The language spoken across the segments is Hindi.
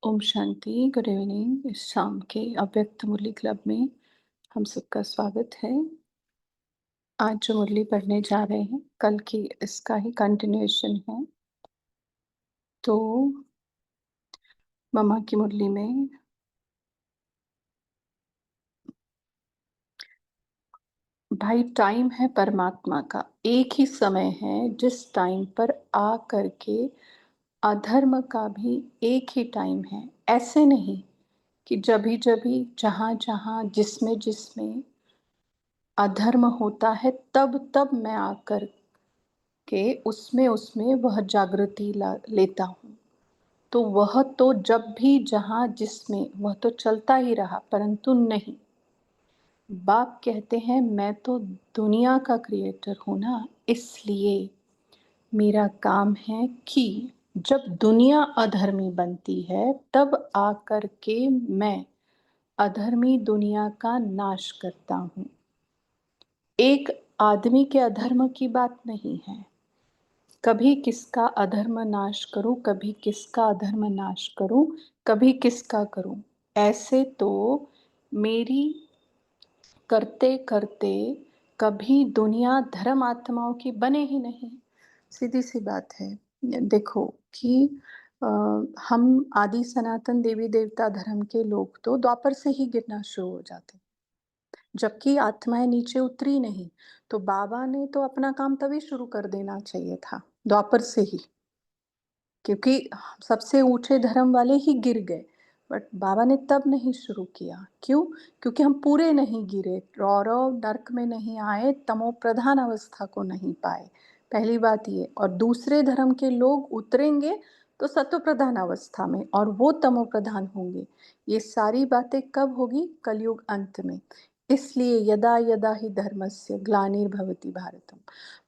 Om Shanti, good evening. इस शाम के अव्यक्त मुरली क्लब में हम सबका स्वागत है। आज जो मुरली पढ़ने जा रहे हैं, कल की इसका ही कंटिन्यूएशन है। तो मम्मा की मुरली में भाई टाइम है परमात्मा का, एक ही समय है जिस टाइम पर आ करके अधर्म का भी एक ही टाइम है। ऐसे नहीं कि जभी-जभी, जहाँ-जहाँ, जिसमें अधर्म होता है तब-तब मैं आकर के उसमें वह जागृति ला लेता हूँ। तो वह तो जब भी जहाँ जिसमें वह तो चलता ही रहा, परंतु नहीं। बाप कहते हैं मैं तो दुनिया का क्रिएटर हूँ ना, इसलिए मेरा काम है कि जब दुनिया अधर्मी बनती है तब आकर के मैं अधर्मी दुनिया का नाश करता हूँ। एक आदमी के अधर्म की बात नहीं है। कभी किसका अधर्म नाश करूं, कभी किसका अधर्म नाश करूं, कभी किसका करूं। ऐसे तो मेरी करते करते कभी दुनिया धर्म आत्माओं की बने ही नहीं। सीधी सी बात है। देखो कि अ, हम आदि सनातन देवी देवता धर्म के लोग तो द्वापर से ही गिरना शुरू हो जाते, जबकि आत्माएं नीचे उतरी नहीं। तो बाबा ने तो अपना काम तभी शुरू कर देना चाहिए था, द्वापर से ही, क्योंकि सबसे ऊँचे धर्म वाले ही गिर गए। बट बाबा ने तब नहीं शुरू किया। क्यों? क्योंकि हम पूरे नहीं गिरे, रौरव नर्क में नहीं आए, तमो प्रधान अवस्था को नहीं पाए। पहली बात ये। और दूसरे धर्म के लोग उतरेंगे तो सत्व प्रधान अवस्था में, और वो तमो प्रधान होंगे। ये सारी बातें कब होगी? कलयुग अंत में। इसलिए यदा यदा ही धर्मस्य ग्लानिर्भवति भारतम,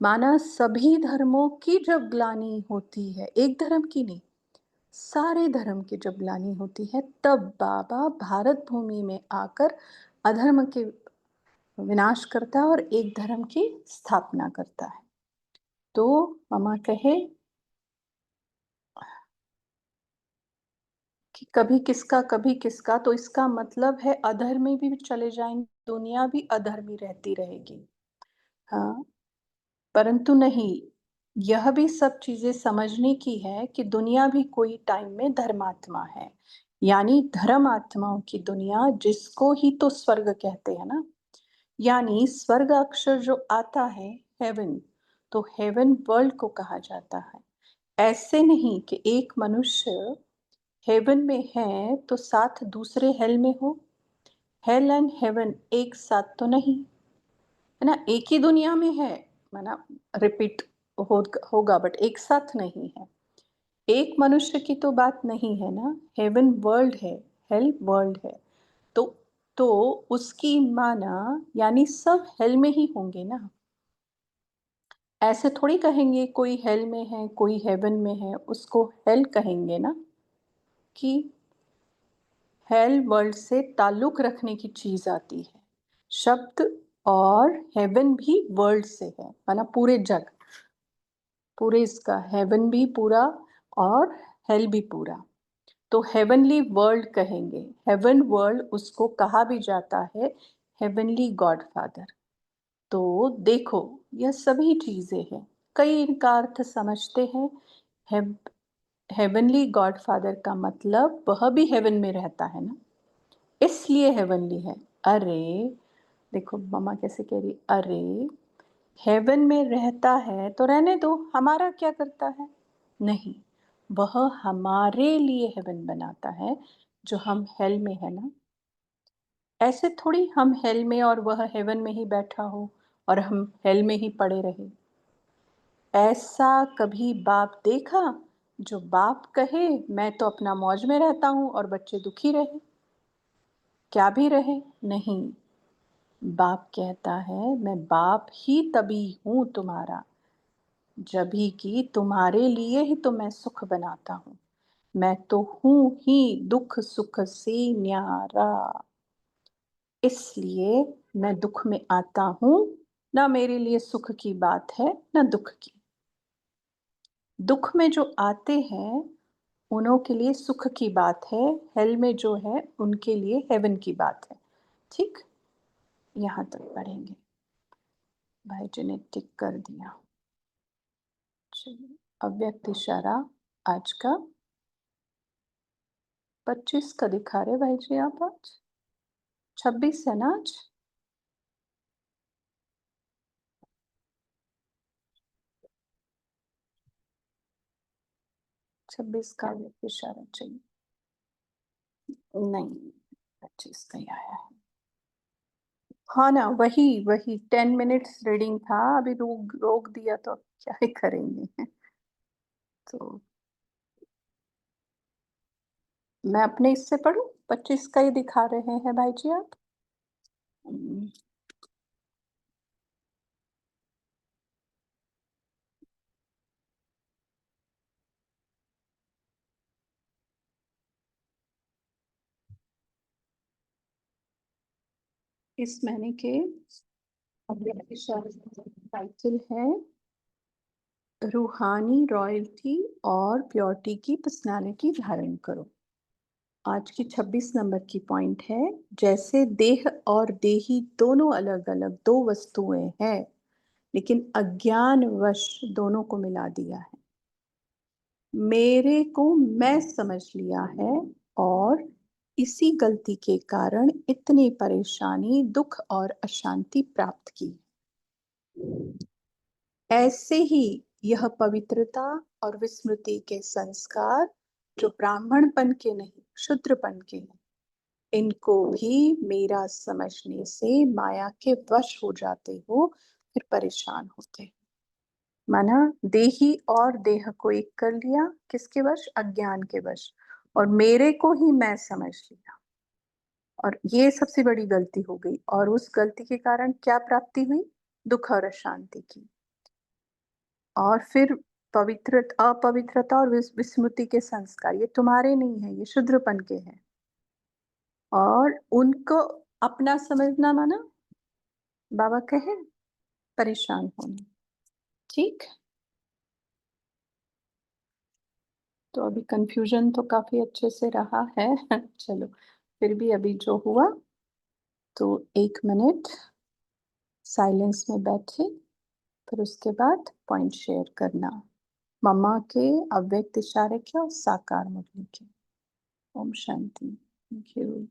माना सभी धर्मों की जब ग्लानि होती है, एक धर्म की नहीं, सारे धर्म की जब ग्लानि होती है, तब बाबा भारत भूमि में आकर अधर्म के विनाश करता है और एक धर्म की स्थापना करता है। तो मामा कहे कि कभी किसका, तो इसका मतलब है अधर्मी भी चले जाएंगे, दुनिया भी अधर्मी रहती रहेगी। हाँ, परंतु नहीं, यह भी सब चीज़ें समझने की है कि दुनिया भी कोई टाइम में धर्मात्मा है। यानी धर्मात्माओं की दुनिया, जिसको ही तो स्वर्ग कहते हैं ना। यानी स्वर्ग अक्षर जो आता है हेवन, तो हेवन वर्ल्ड को कहा जाता है। ऐसे नहीं कि एक मनुष्य हेवन में है तो साथ दूसरे हेल में हो। हेल एंड हेवन एक साथ तो नहीं है ना, एक ही दुनिया में है, माना रिपीट होगा, बट एक साथ नहीं है। एक मनुष्य की तो बात नहीं है ना, हेवन वर्ल्ड है, हेल वर्ल्ड है। तो तो उसकी माना यानी सब हेल में ही होंगे ना। ऐसे थोड़ी कहेंगे कोई हेल में है कोई हेवन में है, उसको हेल कहेंगे ना, कि हेल वर्ल्ड से ताल्लुक रखने की चीज आती है शब्द। और हेवन भी वर्ल्ड से है, माना पूरे जग, पूरे इसका हेवन भी पूरा और हेल भी पूरा। तो हेवनली वर्ल्ड कहेंगे। हेवन वर्ल्ड उसको कहा भी जाता है हेवनली गॉड फादर। तो देखो, यह सभी चीजें हैं। कई इनका अर्थ समझते हैं। हेवनली गॉड फादर का मतलब वह भी हेवन में रहता है ना, इसलिए हेवनली है। अरे देखो मम्मा कैसे कह रही, अरे हेवन में रहता है तो रहने दो, हमारा क्या करता है? नहीं, वह हमारे लिए हेवन बनाता है जो हम हेल में है ना। ऐसे थोड़ी हम हेल में और वह हेवन में ही बैठा हो और हम हेल में ही पड़े रहे। ऐसा कभी बाप देखा जो बाप कहे मैं तो अपना मौज में रहता हूं और बच्चे दुखी रहे? क्या भी रहे? नहीं, बाप कहता है मैं बाप ही तभी हूं तुम्हारा, जभी कि तुम्हारे लिए ही तो मैं सुख बनाता हूँ। मैं तो हूँ ही दुख सुख से न्यारा, इसलिए मैं दुख में आता हूँ। ना मेरे लिए सुख की बात है ना दुख की। दुख में जो आते हैं उन्हों के लिए सुख की बात है, हेल में जो है उनके लिए हेवन की बात है। ठीक, यहाँ तक पढ़ेंगे। भाई जी ने टिक कर दिया। चलिए, अव्यक्त इशारा आज का 25 का दिखा रहे भाई जी आप आज। 26 है ना आज? 26 का अव्यक्त इशारा चाहिए। नहीं, 25 का ही आया है। हाँ ना, वही वही 10 मिनट्स रीडिंग था, अभी रोक रोक दिया तो अब क्या ही करेंगे। तो मैं अपने इससे पढ़ूं, 25 का ही दिखा रहे हैं भाई जी आप। हम्म, इस महीने के अव्यक्त इशारे का टाइटल है रूहानी रॉयल्टी और प्योरिटी की पर्सनालिटी धारण करो। आज की 26 नंबर की पॉइंट है, जैसे देह और देही दोनों अलग अलग दो वस्तुएं हैं, लेकिन अज्ञान वश दोनों को मिला दिया है। मेरे को मैं समझ लिया है और इसी गलती के कारण इतनी परेशानी, दुख और अशांति प्राप्त की। ऐसे ही यह पवित्रता और विस्मृति के संस्कार, जो ब्राह्मणपन के नहीं शूद्रपन के हैं, इनको भी मेरा समझने से माया के वश हो जाते हो, फिर परेशान होते हो। माना देही और देह को एक कर लिया, किसके वश? अज्ञान के वश। और मेरे को ही मैं समझ लिया, और ये सबसे बड़ी गलती हो गई, और उस गलती के कारण क्या प्राप्ति हुई? दुख और अशांति की। और फिर पवित्र अपवित्रता और विस्मृति के संस्कार, ये तुम्हारे नहीं है, ये शूद्रपन के हैं। और उनको अपना समझना माना बाबा कहे परेशान होना। ठीक, तो अभी कंफ्यूजन तो काफी अच्छे से रहा है। चलो, फिर भी अभी जो हुआ, तो 1 मिनट साइलेंस में बैठे, फिर उसके बाद पॉइंट शेयर करना। मम्मा के अव्यक्त इशारे के और साकार मुरली के। ओम शांति। Thank you.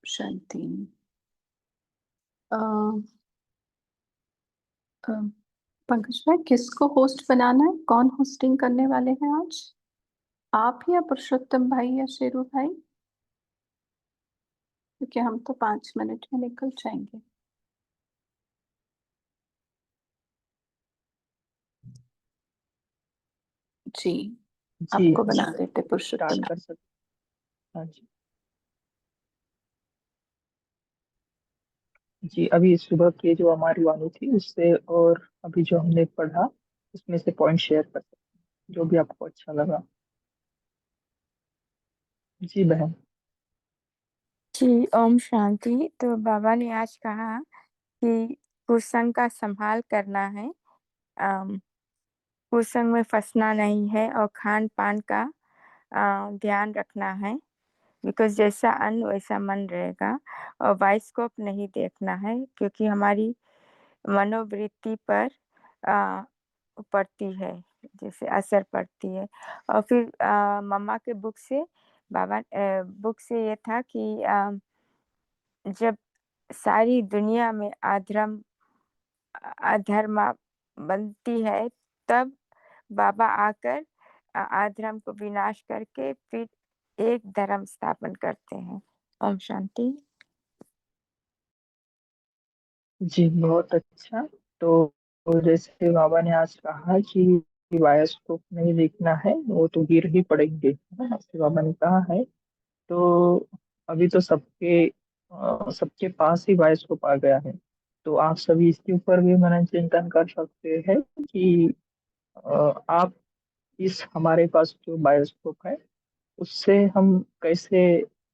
शांति। अ, अ, पंकज भाई, किसको होस्ट बनाना है? कौन होस्टिंग करने वाले हैं आज? आप या पुरुषोत्तम भाई या शेरू भाई? क्योंकि हम तो 5 मिनट में निकल जाएंगे। जी, जी आपको बना देते स्टार्ट पुरुषोत्तम। कर सकते। हाँ जी। जी, अभी सुबह की जो हमारी वाणी थी उससे और अभी जो हमने पढ़ा उसमें से पॉइंट शेयर कर सकते हैं, जो भी आपको अच्छा लगा। जी बहन। जी ओम शांति। तो बाबा ने आज कहा कि कुसंग का संभाल करना है, कुसंग में फंसना नहीं है और खान पान का ध्यान रखना है, बिकॉज जैसा अन्न वैसा मन रहेगा। और बाइस्कोप नहीं देखना है, क्योंकि हमारी मनोवृत्ति पर पड़ती है, जैसे असर पड़ती है। और फिर मम्मा के बुक से बाबा बुक से ये था कि जब सारी दुनिया में अधर्मा बनती है, तब बाबा आकर अधर्म को विनाश करके फिर एक धर्म स्थापन करते हैं। ओम शांति। जी बहुत अच्छा। तो जैसे बाबा ने आज कहा कि बायोस्कोप नहीं देखना है, वो तो गिर ही पड़ेंगे, है ना, ऐसे बाबा ने कहा है। तो अभी तो सबके पास ही बायोस्कोप आ गया है। तो आप सभी इसके ऊपर भी मनन चिंतन कर सकते हैं कि आप इस हमारे पास जो बायोस्कोप है उससे हम कैसे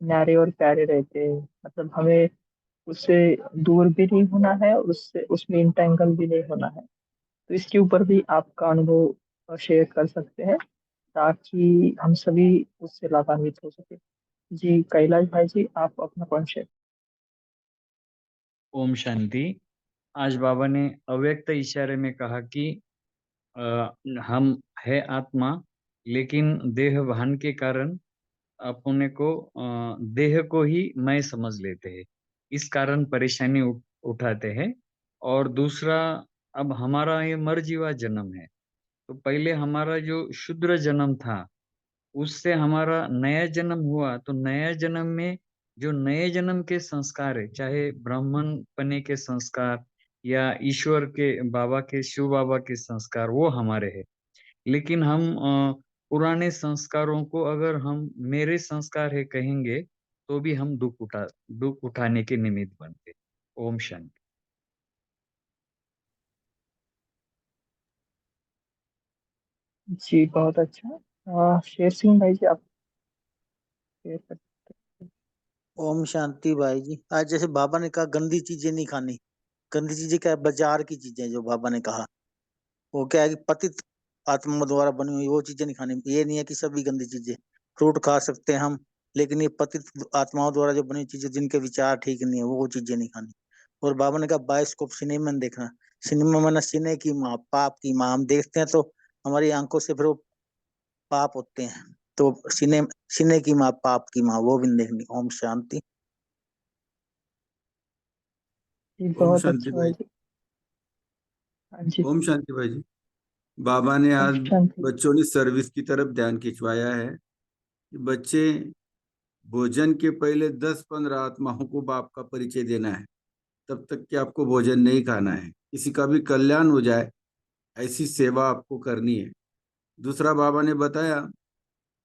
न्यारे और प्यारे रहते हैं, मतलब हमें उससे दूर भी नहीं होना है और उससे उसमें इंटेंगल भी नहीं होना है। तो इसके ऊपर भी आपका अनुभव शेयर कर सकते हैं ताकि हम सभी उससे लाभान्वित हो सके। जी कैलाश भाई जी, आप अपना पॉइंट शेयर। ओम शांति। आज बाबा ने अव्यक्त इशारे में कहा कि हम है आत्मा, लेकिन देह भान के कारण अपने को देह को ही मैं समझ लेते हैं, इस कारण परेशानी उठाते हैं। और दूसरा, अब हमारा ये मरजीवा जन्म है, तो पहले हमारा जो शूद्र जन्म था उससे हमारा नया जन्म हुआ, तो नया जन्म में जो नए जन्म के संस्कार है, चाहे ब्राह्मण पने के संस्कार या ईश्वर के बाबा के शिव बाबा के संस्कार, वो हमारे हैं। लेकिन हम पुराने संस्कारों को अगर हम मेरे संस्कार है कहेंगे तो भी हम दुख उठाने के निमित्त बनते। ओम शांति। जी बहुत अच्छा। शेर सिंह भाई जी, आप शेयर कर। ओम शांति भाई जी। आज जैसे बाबा ने कहा गंदी चीजें नहीं खानी। गंदी चीजें क्या है? बाजार की चीजें जो बाबा ने कहा, वो क्या है कि पतित आत्मा द्वारा बनी हुई वो चीजें नहीं खानी। ये नहीं है कि सभी गंदी चीजें, फ्रूट खा सकते हैं हम, लेकिन ये पतित आत्माओं द्वारा जो बनी हुई चीजें जिनके विचार ठीक नहीं है वो चीजें नहीं खानी। और बाबा ने कहा बायोस्कोप सिनेमा में देखना। सिनेमा में ना सिने की माँ पाप की माँ, हम देखते हैं तो हमारी आंखों से फिर वो पाप होते हैं। तो सिने की माँ पाप की माँ वो भी नहीं देखनी। ओम शांति। जी ओम बहुत शांति अच्छा भाई भाई। जी। हाँ जी। ओम शांति भाई जी। बाबा ने ओम आज शांति। बच्चों ने सर्विस की तरफ ध्यान खिंचवाया है कि बच्चे भोजन के पहले 10-15 आत्माओं को बाप का परिचय देना है, तब तक कि आपको भोजन नहीं खाना है। किसी का भी कल्याण हो जाए ऐसी सेवा आपको करनी है। दूसरा, बाबा ने बताया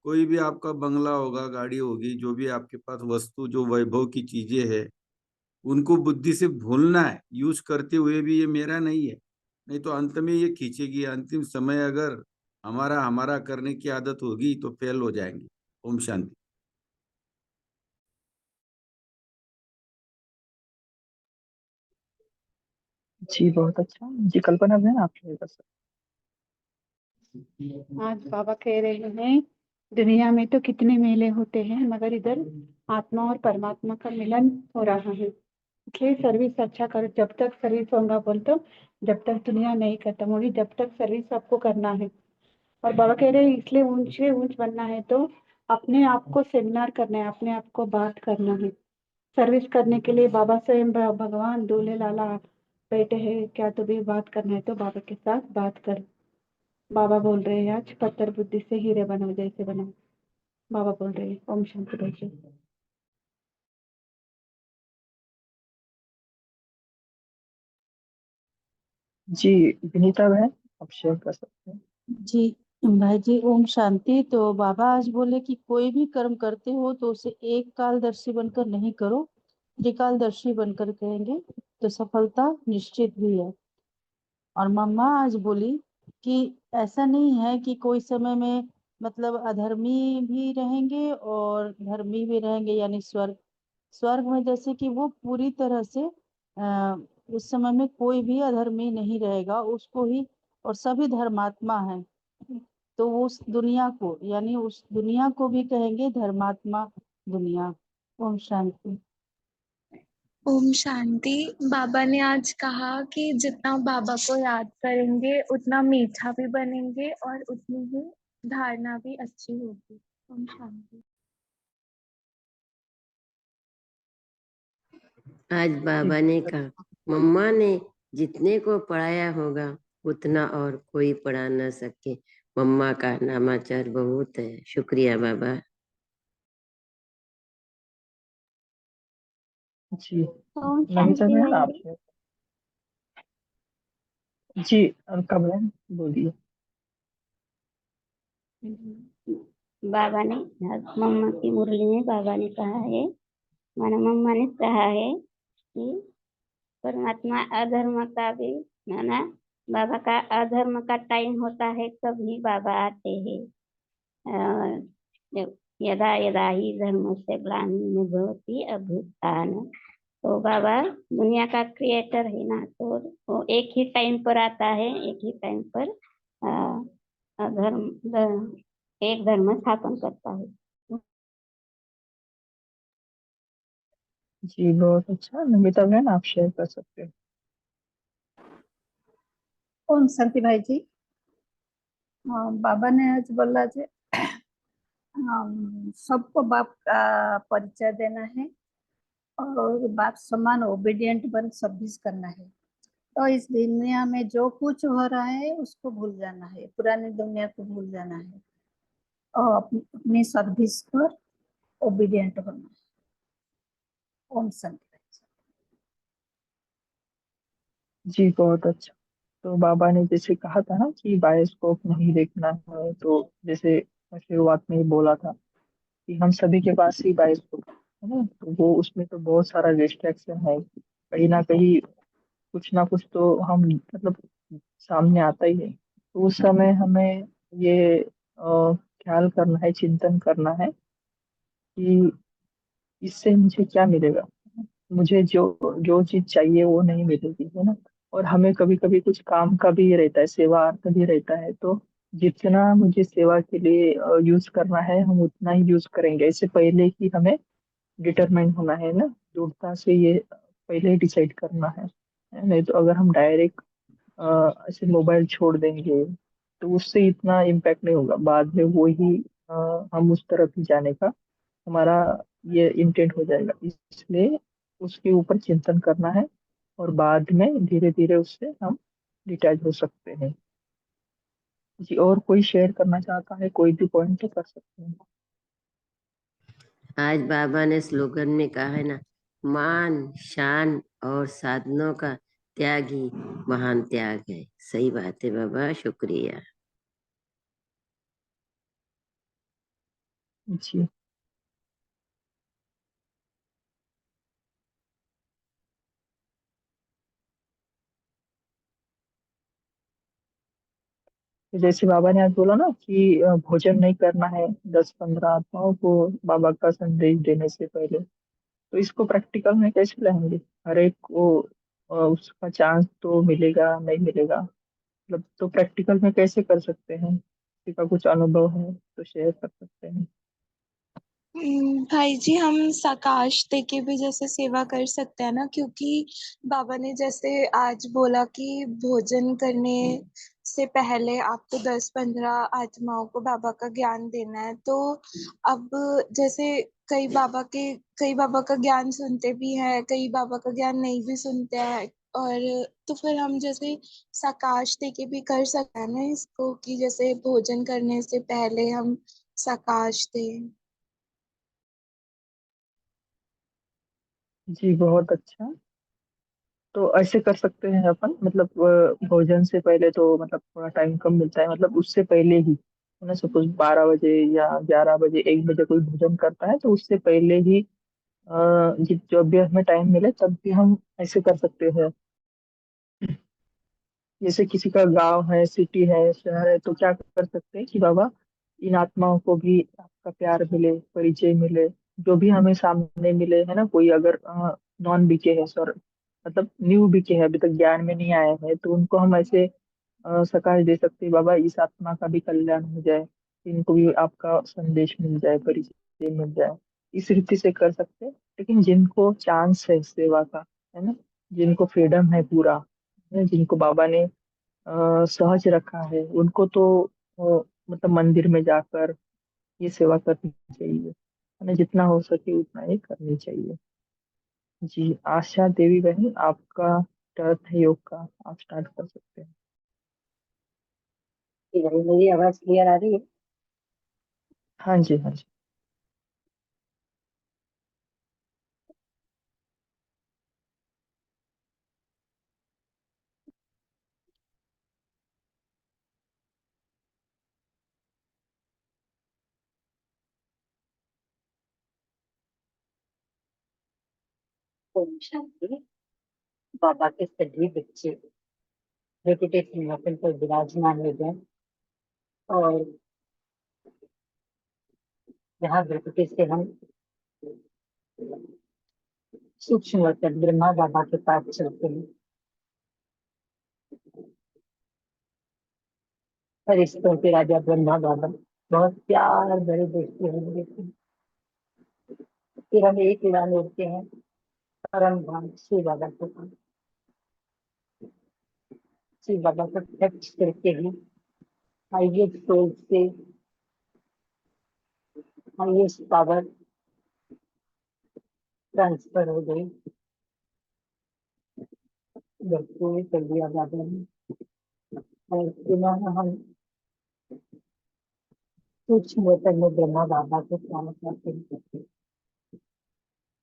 कोई भी आपका बंगला होगा, गाड़ी होगी, जो भी आपके पास वस्तु जो वैभव की चीजें है, उनको बुद्धि से भूलना है। यूज करते हुए भी ये मेरा नहीं है, नहीं तो अंत में ये खींचेगी। अंतिम समय अगर हमारा हमारा करने की आदत होगी तो फेल हो जाएंगे। ओम शांति। जी बहुत अच्छा। जी कल्पना बहन, आप शेयर कर सकते आज बाबा कह रहे हैं दुनिया में तो कितने मेले होते हैं मगर इधर आत्मा और परमात्मा का मिलन हो रहा है। इसलिए सर्विस अच्छा करो। जब तक सर्विस होगा बोल तो जब तक दुनिया नहीं खत्म होगी जब तक सर्विस आपको करना है। और बाबा कह रहे हैं इसलिए ऊंच से ऊंच बनना है तो अपने आप को सेमिनार करना है, अपने आप को बात करना है। सर्विस करने के लिए बाबा स्वयं भगवान दूल्हे लाला बैठे हैं, क्या तो भी बात करना है तो बाबा के साथ बात कर। बाबा बोल रहे हैं आज पत्थर बुद्धि से हीरे बनाओ जैसे बनाओ। बाबा बोल रहे हैं। ओम शांति भाई। हैं। जी विनीता बहन, आप शेयर कर सकते हैं। जी भाई जी, ओम शांति। तो बाबा आज बोले कि कोई भी कर्म करते हो तो उसे एक कालदर्शी बनकर नहीं करो, त्रिकालदर्शी बनकर करेंगे तो सफलता निश्चित भी है। और मम्मा आज बोली कि ऐसा नहीं है कि कोई समय में मतलब अधर्मी भी रहेंगे और धर्मी भी रहेंगे, यानी स्वर्ग स्वर्ग में जैसे कि वो पूरी तरह से उस समय में कोई भी अधर्मी नहीं रहेगा उसको ही, और सभी धर्मात्मा हैं। तो वो उस दुनिया को, यानी उस दुनिया को भी कहेंगे धर्मात्मा दुनिया। ओम शांति। ओम शांति। बाबा ने आज कहा कि जितना बाबा को याद करेंगे उतना मीठा भी बनेंगे और उतनी ही धारणा भी अच्छी होगी। ओम शांति। आज बाबा ने कहा मम्मा ने जितने को पढ़ाया होगा उतना और कोई पढ़ा न सके। मम्मा का नामाचार बहुत है। शुक्रिया बाबा। जी ओम नमिता शांति बहन भाई जी। आपसे। जी अलका बहन बोलिए। बाबा ने मम्मा की मुरली में बाबा ने कहा है, माना मम्मा ने कहा है कि परमात्मा अधर्म का भी, माना बाबा का अधर्म का टाइम होता है तभी बाबा आते हैं। यदा यदा ही धर्म से ग्लानिर्भवति भवति अभ्युत्थान। तो बाबा दुनिया का क्रिएटर है ना, तो वो एक ही टाइम पर आता है, एक ही टाइम पर एक धर्म स्थापन करता है। जी बहुत अच्छा। नमिता बहन आप शेयर कर सकते हो। ओम शांति भाई जी। बाबा ने आज बोला जे सबको बाप का परिचय देना है और बाप समान ओबीडियंट बन सर्विस करना है। तो इस दुनिया में जो कुछ हो रहा है उसको भूल जाना है, पुरानी दुनिया को भूल जाना है और अपनी सर्विस पर ओबीडियंट होना है। ओम शांति। जी बहुत अच्छा। तो बाबा ने जैसे कहा था ना कि बायोस्कोप नहीं देखना है, तो जैसे शुरुआत में ही बोला था कि हम सभी के पास ही बायोस्कोप है ना, तो वो उसमें तो बहुत सारा डिस्ट्रैक्शन है। कहीं ना कुछ तो हम मतलब सामने आता ही है। तो उस समय हमें ये ख्याल करना है, चिंतन करना है कि इससे मुझे क्या मिलेगा। मुझे जो जो चीज चाहिए वो नहीं मिलेगी, है ना। और हमें कभी कभी कुछ काम का भी रहता है, सेवा अर्थ भी रहता है, तो जितना मुझे सेवा के लिए यूज करना है हम उतना ही यूज करेंगे। इससे पहले ही हमें डिटरमाइन होना है ना, दृढ़ता से ये पहले ही डिसाइड करना है। नहीं तो अगर हम डायरेक्ट ऐसे मोबाइल छोड़ देंगे तो उससे इतना इम्पैक्ट नहीं होगा। बाद में वो ही हम उस तरफ ही जाने का हमारा ये इंटेंट हो जाएगा। इसलिए उसके ऊपर चिंतन करना है और बाद में धीरे धीरे उससे हम डिटैच हो सकते हैं। जी और कोई शेयर करना चाहता है कोई भी पॉइंट तो कर सकते हैं। आज बाबा ने स्लोगन में कहा है ना, मान शान और साधनों का त्याग ही महान त्याग है। सही बात है बाबा, शुक्रिया। जी तो जैसे बाबा ने आज बोला ना कि भोजन नहीं करना है 10-15 आत्माओं को बाबा का संदेश देने से पहले। तो इसको प्रैक्टिकल में कैसे लाएंगे? हर एक को उसका चांस तो मिलेगा नहीं मिलेगा, मतलब तो प्रैक्टिकल में कैसे कर सकते हैं? किसी का कुछ अनुभव है तो शेयर कर सकते हैं। भाई जी, हम साकाश दे के भी जैसे सेवा कर सकते हैं ना, क्योंकि बाबा ने जैसे आज बोला कि भोजन करने से पहले आपको 10-15 आत्माओं को बाबा का ज्ञान देना है। तो अब जैसे कई बाबा का ज्ञान सुनते भी हैं, कई बाबा का ज्ञान नहीं भी सुनते हैं। और तो फिर हम जैसे साकाश दे के भी कर सकते हैं ना इसको, कि जैसे भोजन करने से पहले हम साकाश दें। जी बहुत अच्छा। तो ऐसे कर सकते हैं अपन, मतलब भोजन से पहले तो मतलब थोड़ा टाइम कम मिलता है, मतलब उससे पहले ही है ना। सपोज 12 बजे या 11 बजे 1 बजे कोई भोजन करता है तो उससे पहले ही जब भी हमें टाइम मिले तब भी हम ऐसे कर सकते हैं। जैसे किसी का गांव है, सिटी है, शहर है, तो क्या कर सकते हैं कि बाबा इन आत्माओं को भी आपका प्यार मिले, परिचय मिले, जो भी हमें सामने मिले, है ना। कोई अगर नॉन बीके है, सर मतलब न्यू बीके है, अभी तक ज्ञान में नहीं आए हैं, तो उनको हम ऐसे सकाश दे सकते हैं, बाबा इस आत्मा का भी कल्याण हो जाए, इनको भी आपका संदेश मिल जाए, परिचय मिल जाए। इस रीति से कर सकते हैं। लेकिन जिनको चांस है सेवा का, है ना, जिनको फ्रीडम है पूरा, है ना, जिनको बाबा ने सहज रखा है, उनको तो मतलब मंदिर में जाकर ये सेवा करनी चाहिए, है ना। जितना हो सके उतना ही करनी चाहिए। जी आशा देवी बहन आपका टर्न है योग का, आप स्टार्ट कर सकते हैं। मेरी आवाज क्लियर आ रही है? हाँ जी, हाँ जी। ओम शांति। बाबा के सभी बच्चे वैकुंठ सिंहासन पर विराजमान हो गए और यहाँ वैकुंठ से हम सूक्ष्म वतन ब्रह्मा बाबा के पास चलते हैं। फरिश्तों के राजा ब्रह्मा बाबा बहुत प्यार भरे देखते हैं। फिर हम एक उड़ान उड़ते हैं परम धाम शिव बाबा के पास। शिव बाबा को टच करके ही हाईएस्ट सोल से हाईएस्ट पावर ट्रांसफर हो गई। भरपूर कर दिया बाबा ने और पुनः हम सूक्ष्म वतन में ब्रह्मा बाबा के पास आते हैं।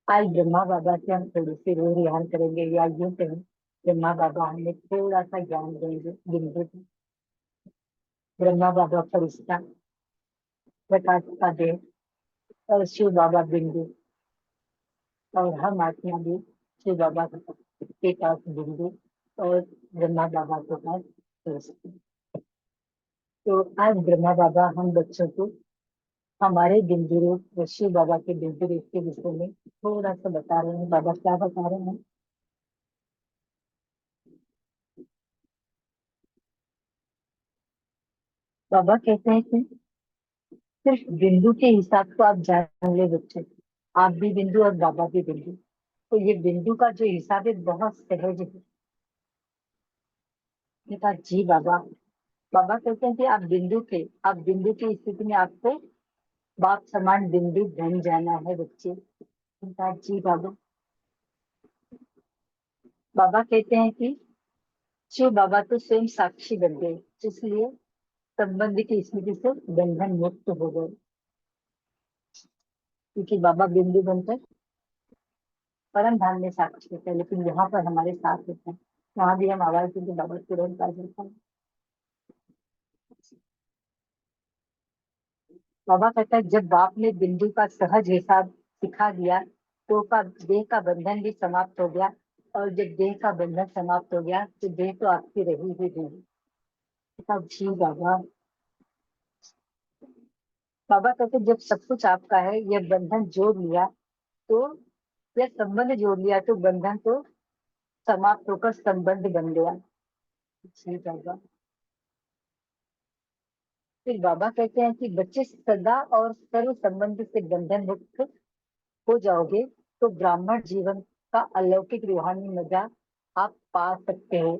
आज ब्रह्मा बाबा से हम थोड़ी सी रो रिहान करेंगे या यूं कहें ब्रह्मा बाबा हमें थोड़ा सा ज्ञान देंगे बिंदु से। ब्रह्मा बाबा फरिश्ता प्रकाश का देव और शिव बाबा बिंदु और हम आत्मा भी शिव बाबा के पास बिंदु और ब्रह्मा बाबा के पास फरिश्ता। तो आज ब्रह्मा बाबा हम बच्चों को हमारे बिंदु रूप और शिव बाबा के बिंदु रूप के विषय में थोड़ा सा बता रहे हैं। बाबा क्या बता रहे हैं? बाबा कहते हैं कि सिर्फ बिंदु के हिसाब को आप जान ले बच्चे, आप भी बिंदु और बाबा भी बिंदु। तो ये बिंदु का जो हिसाब है बहुत सहज है। मैंने कहा जी बाबा। बाबा कहते हैं कि आप बिंदु थे, आप बिंदु की स्थिति में आपको बाप समान बिंदु बन जाना है बच्चे। मैंने कहा जी बाबा। बाबा कहते हैं कि शिव बाबा तो स्वयं साक्षी बन गए, इसलिए संबंध की स्थिति से बंधन मुक्त हो गए, क्योंकि बाबा बिंदु बनकर परम धाम में साक्षी होते हैं, लेकिन यहाँ पर हमारे साथ होते हैं। वहां भी हम आवाज देंगे बाबा तुरंत आ जाता है। बाबा कहता है जब बाप ने बिंदु का सहज हिसाब सिखा दिया तो का देह का बंधन भी समाप्त हो गया, और जब देह का बंधन समाप्त हो गया तो देह तो आपकी रही ही नहीं। जी बाबा। बाबा कहते जब सब कुछ आपका है, यह बंधन जोड़ लिया तो यह संबंध जोड़ लिया तो बंधन तो समाप्त होकर संबंध बन गया। जी बाबा। फिर बाबा कहते हैं कि बच्चे सदा और सर्व संबंध से बंधन मुक्त हो जाओगे तो ब्राह्मण जीवन का अलौकिक रूहानी मजा आप पा सकते हो,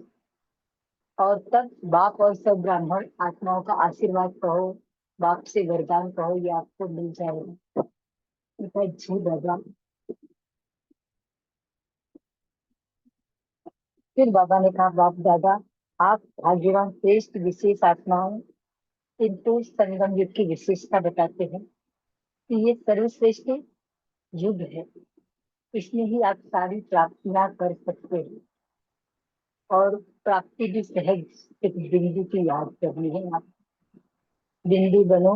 और तब बाप और सब ब्राह्मण आत्माओं का आशीर्वाद कहो, बाप से वरदान कहो, ये आपको मिल जाएगा। जी बाबा। फिर बाबा ने कहा बाप दादा आप भाग्यवान श्रेष्ठ विशेष आत्माओं, किंतु संगम युग की विशेषता बताते हैं कि ये सर्वश्रेष्ठ युग है, इसमें ही आप सारी प्राप्तियां कर सकते हैं, और प्राप्ति भी सहज। एक बिंदु की याद करनी है आप। बिंदु बनो,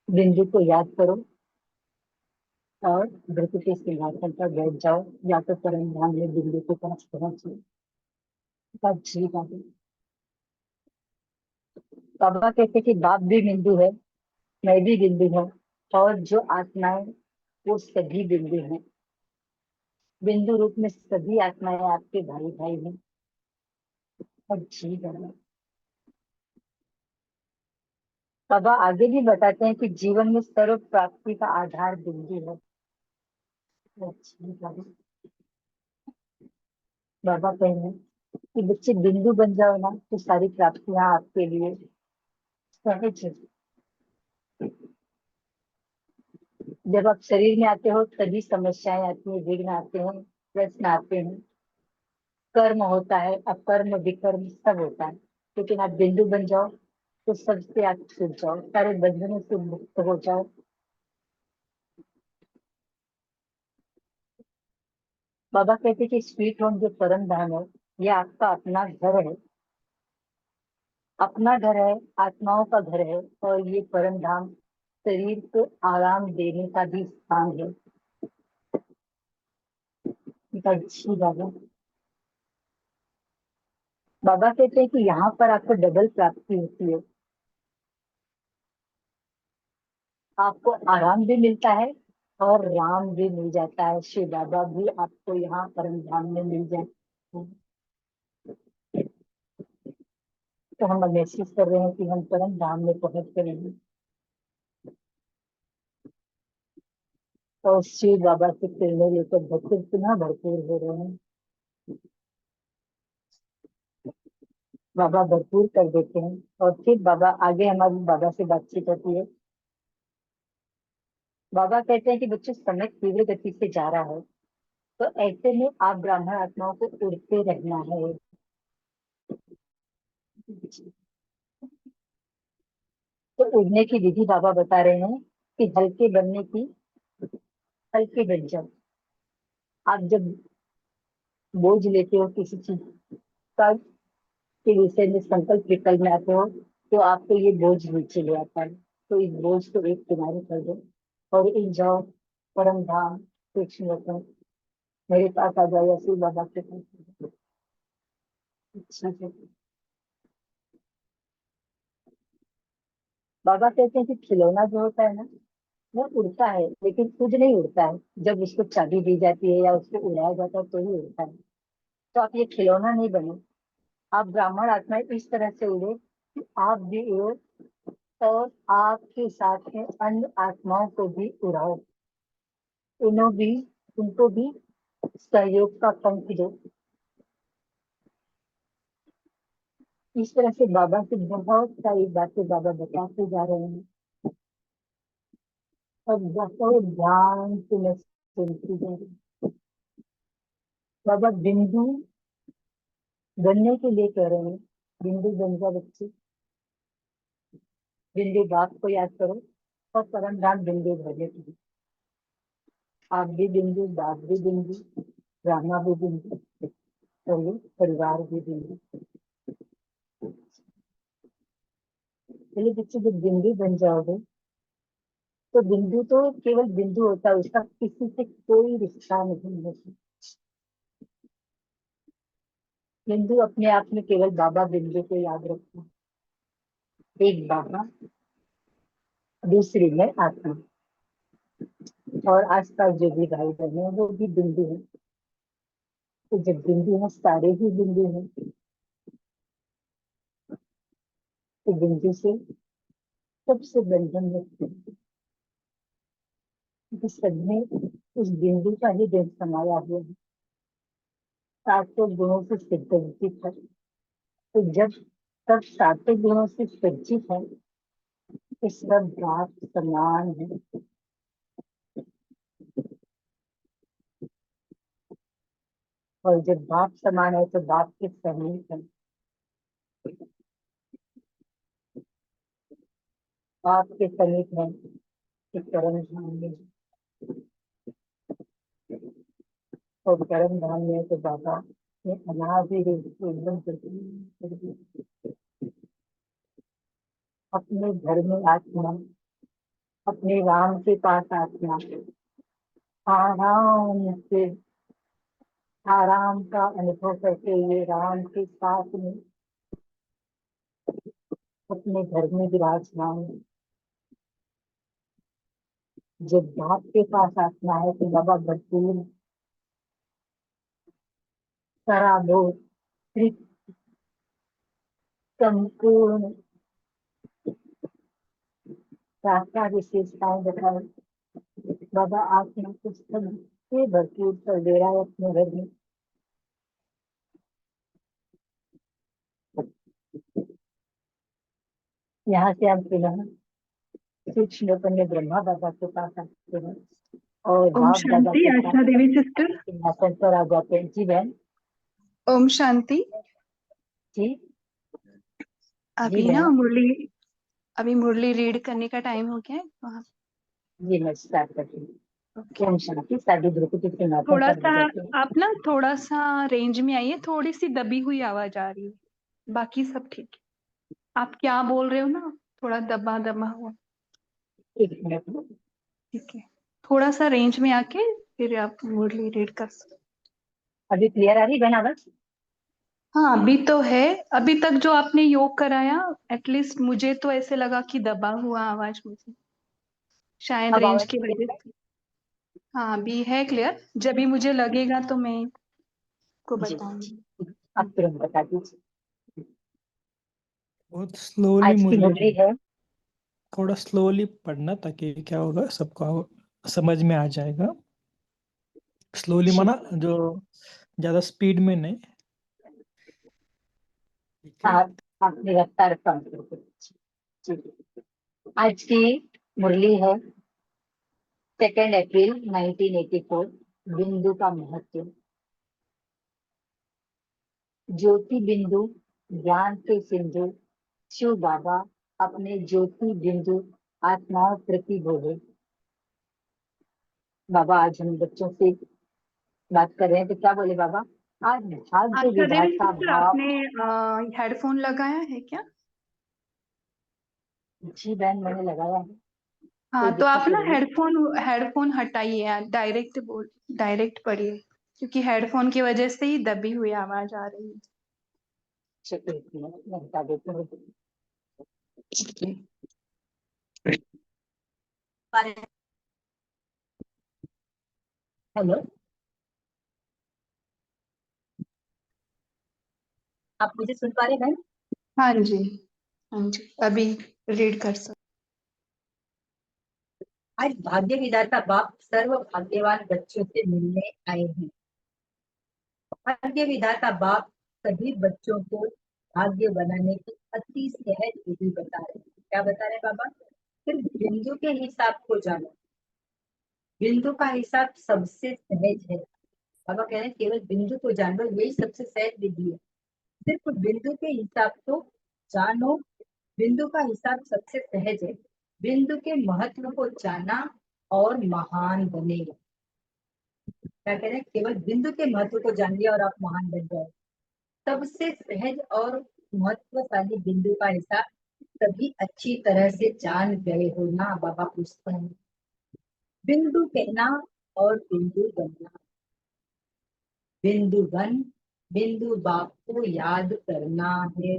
बिंदु को याद करो और वृत्ति के सिंहासन पर बैठ जाओ, या तो परम धाम में बिंदु के पास पहुंचो। जी बाबा। बाबा कहते कि बाप भी बिंदु है, मैं भी बिंदु हूँ, और जो आत्माएं वो सभी बिंदु हैं। बिंदु रूप में सभी आत्माएं आपके भाई भाई हैं। और जी बाबा। बाबा आगे भी बताते हैं कि जीवन में सर्व प्राप्ति का आधार बिंदु है। जी बाबा। बाबा कह रहे हैं कि बच्चे बिंदु बन जाओ ना तो सारी प्राप्तियां आपके लिए सहज है। जब आप शरीर में आते हो तभी समस्याएं आती है, विघ्न आते हैं, प्रश्न आते हैं, कर्म होता है, अकर्म विकर्म सब होता है, लेकिन आप बिंदु बन जाओ तो सबसे आप छूट जाओ, सारे बंधनों से मुक्त हो जाओ। बाबा कहते कि स्वीट होम जो परम धाम है, ये आपका अपना घर है, अपना घर है, आत्माओं का घर है, और ये परम धाम शरीर को आराम देने का भी स्थान है। अच्छी बाबा बाबा कहते हैं कि यहाँ पर आपको डबल प्राप्ति होती है, आपको आराम भी मिलता है और राम भी मिल जाता है। शिव बाबा भी आपको यहाँ परम धाम में मिल जाते हैं। तो हम महसूस कर रहे हैं कि हम परम धाम में पहुंच गए हैं और शिव बाबा से प्रेरणा लेकर भक्ति पुनः भरपूर हो रहे हैं। बाबा भरपूर कर देते हैं और फिर बाबा आगे हमारी बाबा से बातचीत होती है। बाबा कहते हैं कि बच्चों समय तीव्र गति से जा रहा है, तो ऐसे में आप ब्राह्मण आत्माओं को उड़ते रहना है। तो उड़ने की विधि बाबा बता रहे हैं कि हल्के बनने की, हल्के बन जाओ। आप जब बोझ लेते हो किसी चीज का के विषय में संकल्प विकल्प में आते हो, तो आपको ये बोझ नीचे ले आता है। तो इस बोझ को एक किनारे कर दो और इन जाओ परम धाम सूक्ष्म रत्न मेरे पास आ जाओ, ऐसे बाबा के पास। अच्छा बाबा कहते हैं कि खिलौना जो होता है ना, वो उड़ता है लेकिन खुद नहीं उड़ता है, जब उसको चाबी दी जाती है या उसको उड़ाया जाता है तो ही उड़ता है। तो आप ये खिलौना नहीं बने, आप ब्राह्मण आत्मा इस तरह से उड़े कि आप भी उड़ो और आपके साथ में अन्य आत्माओं को भी उड़ाओ, उन्हों भी उनको भी सहयोग का पंख दो। इस तरह से बाबा से बहुत सारी बातें बाबा बताते जा रहे हैं और बहुत ध्यान से मैं सुनती जा रही हूँ। बाबा बिंदु बनने के लिए कह रहे हैं, बिंदु बन जा बच्चे, बिंदु बाप को याद करो और परम धाम बिंदु भरने के लिए। आप भी बिंदु, बाप भी बिंदु, रामा भी बिंदु और ये परिवार भी बिंदु। चलिए बच्चे जब बिंदु बन जाओगे तो बिंदु तो केवल बिंदु होता है, उसका किसी से कोई रिश्ता नहीं होता। बिंदु अपने आप में केवल बाबा बिंदु को याद रखना, एक बाबा दूसरी में आत्मा, और आसपास जो भी भाई बहन है वो भी बिंदु है। तो जब बिंदु है सारे ही बिंदु है, तो बिंदु से सबसे बंधन रखते हैं, तो सब में उस बिंदु का ही दिन समाया हुआ है। 700 गुणों से सज्जित है, तो जब सब 700 गुणों से सज्जित है तो सब बाप समान है। और जब बाप समान है तो बाप के समीप है, बाप के समीप है तो परम धाम में, और परम धाम में तो बाबा ने अनादि रूप से एकदम कर दिया। अपने घर में आत्मा, अपने राम के पास आत्मा, आराम से आराम का अनुभव करते हुए राम के साथ में अपने घर में विराजमान। जब बाप के पास आत्मा है तो बाबा भरपूर सराबोर संपूर्ण शास्त्रा विशेषताएं बताए बाबा आत्मा को सबसे भरपूर कर दे रहा है अपने घर में। यहाँ से हम पुनः सूक्ष्म ब्रह्मा बाबा के पास आते हैं और ओम बाप दादा शांति। के आशा देवी सिस्टर। सिंहासन पर आ जाते हैं। जी बहन। ओम शांति। जी अभी ना मुरली रीड करने का टाइम हो गया है वहाँ। जी मैं स्टार्ट करती हूँ। ओम शांति। साधु द्रौपदी के माथा थोड़ा पर सा जाते हैं। आप ना थोड़ा सा रेंज में आइए, थोड़ी सी दबी हुई आवाज आ रही है, बाकी सब ठीक है। आप क्या बोल रहे हो ना, थोड़ा दबा दबा हुआ। एक मिनट में। ठीक है, थोड़ा सा रेंज में आके फिर आप मुरली रीड कर सकते। अभी क्लियर आ रही बहन आवाज? हाँ अभी तो है। अभी तक जो आपने योग कराया, एटलीस्ट मुझे तो ऐसे लगा कि दबा हुआ आवाज मुझे, शायद अब रेंज आवाज की वजह से। हाँ अभी है क्लियर। जब भी मुझे लगेगा तो मैं को जी बताऊंगी। आप तुरंत बता दीजिए। बहुत स्लोली आज की मुरली मुरली है। थोड़ा स्लोली पढ़ना, ताकि क्या होगा सबको समझ में आ जाएगा। स्लोली जी माना जो ज्यादा स्पीड में नहीं। ठीक है। आप रफ्तार कम करो। जी। आज की मुरली है 2 अप्रैल 1984। बिंदु का महत्व। ज्योति बिंदु ज्ञान के सिंधु शिव बाबा अपने ज्योति बिंदु आत्माओं प्रति बोले। बाबा आज हम बच्चों से बात कर रहे हैं तो क्या बोले बाबा? आज भाग्य अच्छा देवी विधाता सिस्टर, भाव। आपने हेडफोन लगाया है क्या? जी बहन मैंने लगाया है। कोई हाँ तो दिक्कत आप तो ना नहीं? हेडफोन हटाइए, डायरेक्ट पढ़िए, क्योंकि हेडफोन की वजह से ही दबी हुई आवाज आ रही है। चलो एक मिनट मैं बता देती हूँ। हेलो, आप मुझे सुन पा रहे हैं बहन? हाँ जी, हाँ जी, अभी रीड कर सकते। आज भाग्य विधाता बाप सर्व भाग्यवान बच्चों से मिलने आए हैं। भाग्य विधाता बाप सभी बच्चों को भाग्य बनाने की अति सहज विधि बता रहे हैं। क्या बता रहे हैं बाबा? सिर्फ बिंदु के हिसाब को जानो। बिंदु का हिसाब सबसे सहज है। बाबा कह रहे हैं केवल बिंदु को जानो, यही सबसे सहज विधि है। सिर्फ बिंदु के हिसाब को जानो। बिंदु का हिसाब सबसे सहज है। बिंदु के महत्व को जाना और महान बने। क्या कह रहे हैं? केवल बिंदु के महत्व को जान लिया और आप महान बन जाए। सबसे सहज और महत्वशाली बिंदु का हिसाब सभी अच्छी तरह से जान गए हो ना? बाबा पूछते हैं। बिंदु कहना और बिंदु बनना। बिंदु बन बिंदु बाप को याद करना है।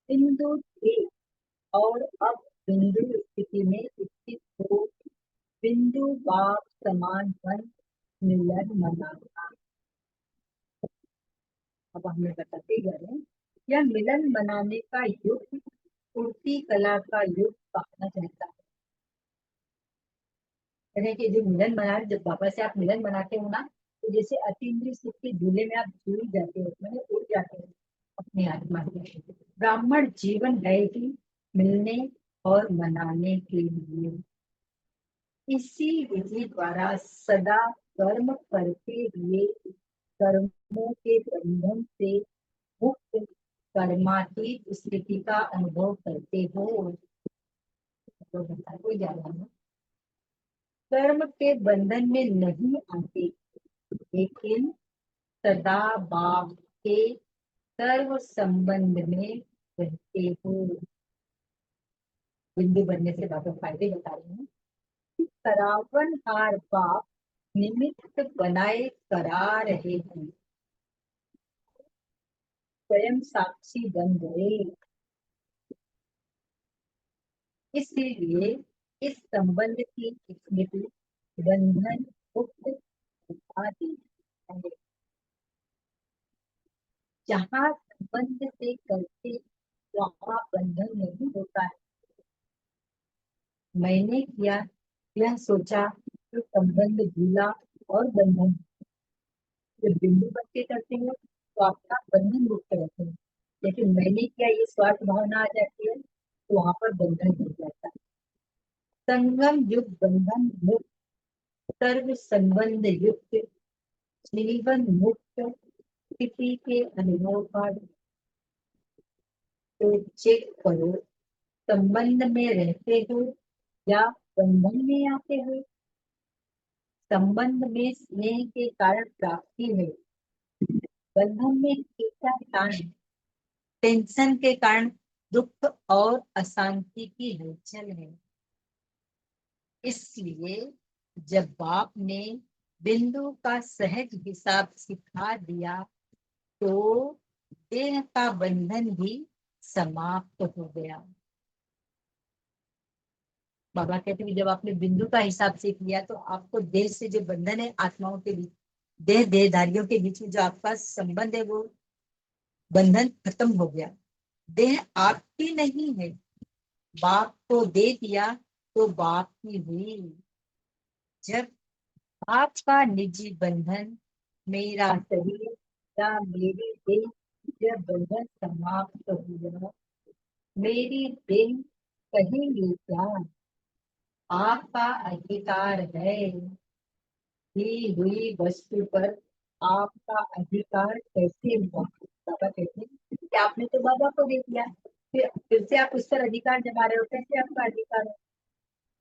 बिंदु थे और अब बिंदु स्थिति में स्थित हो। बिंदु बाप समान बन मिलन मनाना। अब हमें बताते जा रहे हैं, यह मिलन मनाने का युग पूर्ति कला का युग कहना चाहता है। यानी कि जो मिलन मना, जब बाबा से आप मिलन मनाते हो ना, तो जैसे अतीन्द्रिय सुख के झूले में आप झूल जाते हो, मैंने उड़ जाते हो अपनी आत्मा से। ब्राह्मण जीवन है ही मिलने और मनाने के लिए। इसी विधि द्वारा सदा कर्म करते हुए कर्मों के बंधन से मुक्त कर्मातीत स्थिति का अनुभव करते हो। तो कोई ज्यादा नहीं, कर्म के बंधन में नहीं आते, लेकिन सदा बाप के सर्व संबंध में रहते हो। बिंदु बनने से बाबा फायदे बता रहे हैं। करावन हार बाप निमित्त बनाए करा रहे हैं, स्वयं साक्षी बन गए। इसलिए इस संबंध की स्मृति बंधन मुक्त उपाधि है। जहाँ संबंध से करते वहाँ बंधन नहीं होता है। मैंने किया, यह सोचा तो संबंध भूला और बंधन। जब बिंदु बन के करते हो तो आपका बंधन मुक्त रहते हैं, लेकिन मैंने किया ये स्वार्थ भावना आ जाती है तो वहां पर बंधन हो जाता है। संगम युग बंधन मुक्त, सर्व संबंध युक्त, जीवन मुक्त स्थिति के अनुभव का तो चेक करो, संबंध में रहते हो या बंधन में आते हो। संबंध में स्नेह के कारण प्राप्ति है, बंधन में तान, टेंशन के कारण दुख और अशांति की हलचल है। इसलिए जब बाप ने बिंदु का सहज हिसाब सिखा दिया तो देह का बंधन भी समाप्त हो गया। बाबा कहते हैं जब आपने बिंदु का हिसाब सीख लिया तो आपको देह से जो बंधन है, आत्माओं के बीच, देहधारियों के बीच में जो आपका संबंध है, वो बंधन खत्म हो गया। देह आपकी नहीं है, बाप को दे दिया तो बाप की हुई। जब आपका निजी बंधन मेरा शरीर या मेरी देह, यह बंधन समाप्त हो गया, मेरी देह कहेंगे क्या? आपका अधिकार है, दी हुई वस्तु पर आपका अधिकार कैसे हुआ? बाबा कहते हैं कि आपने तो बाबा को दे दिया, फिर से आप उस पर अधिकार जमा रहे हो, कैसे आपका अधिकार है?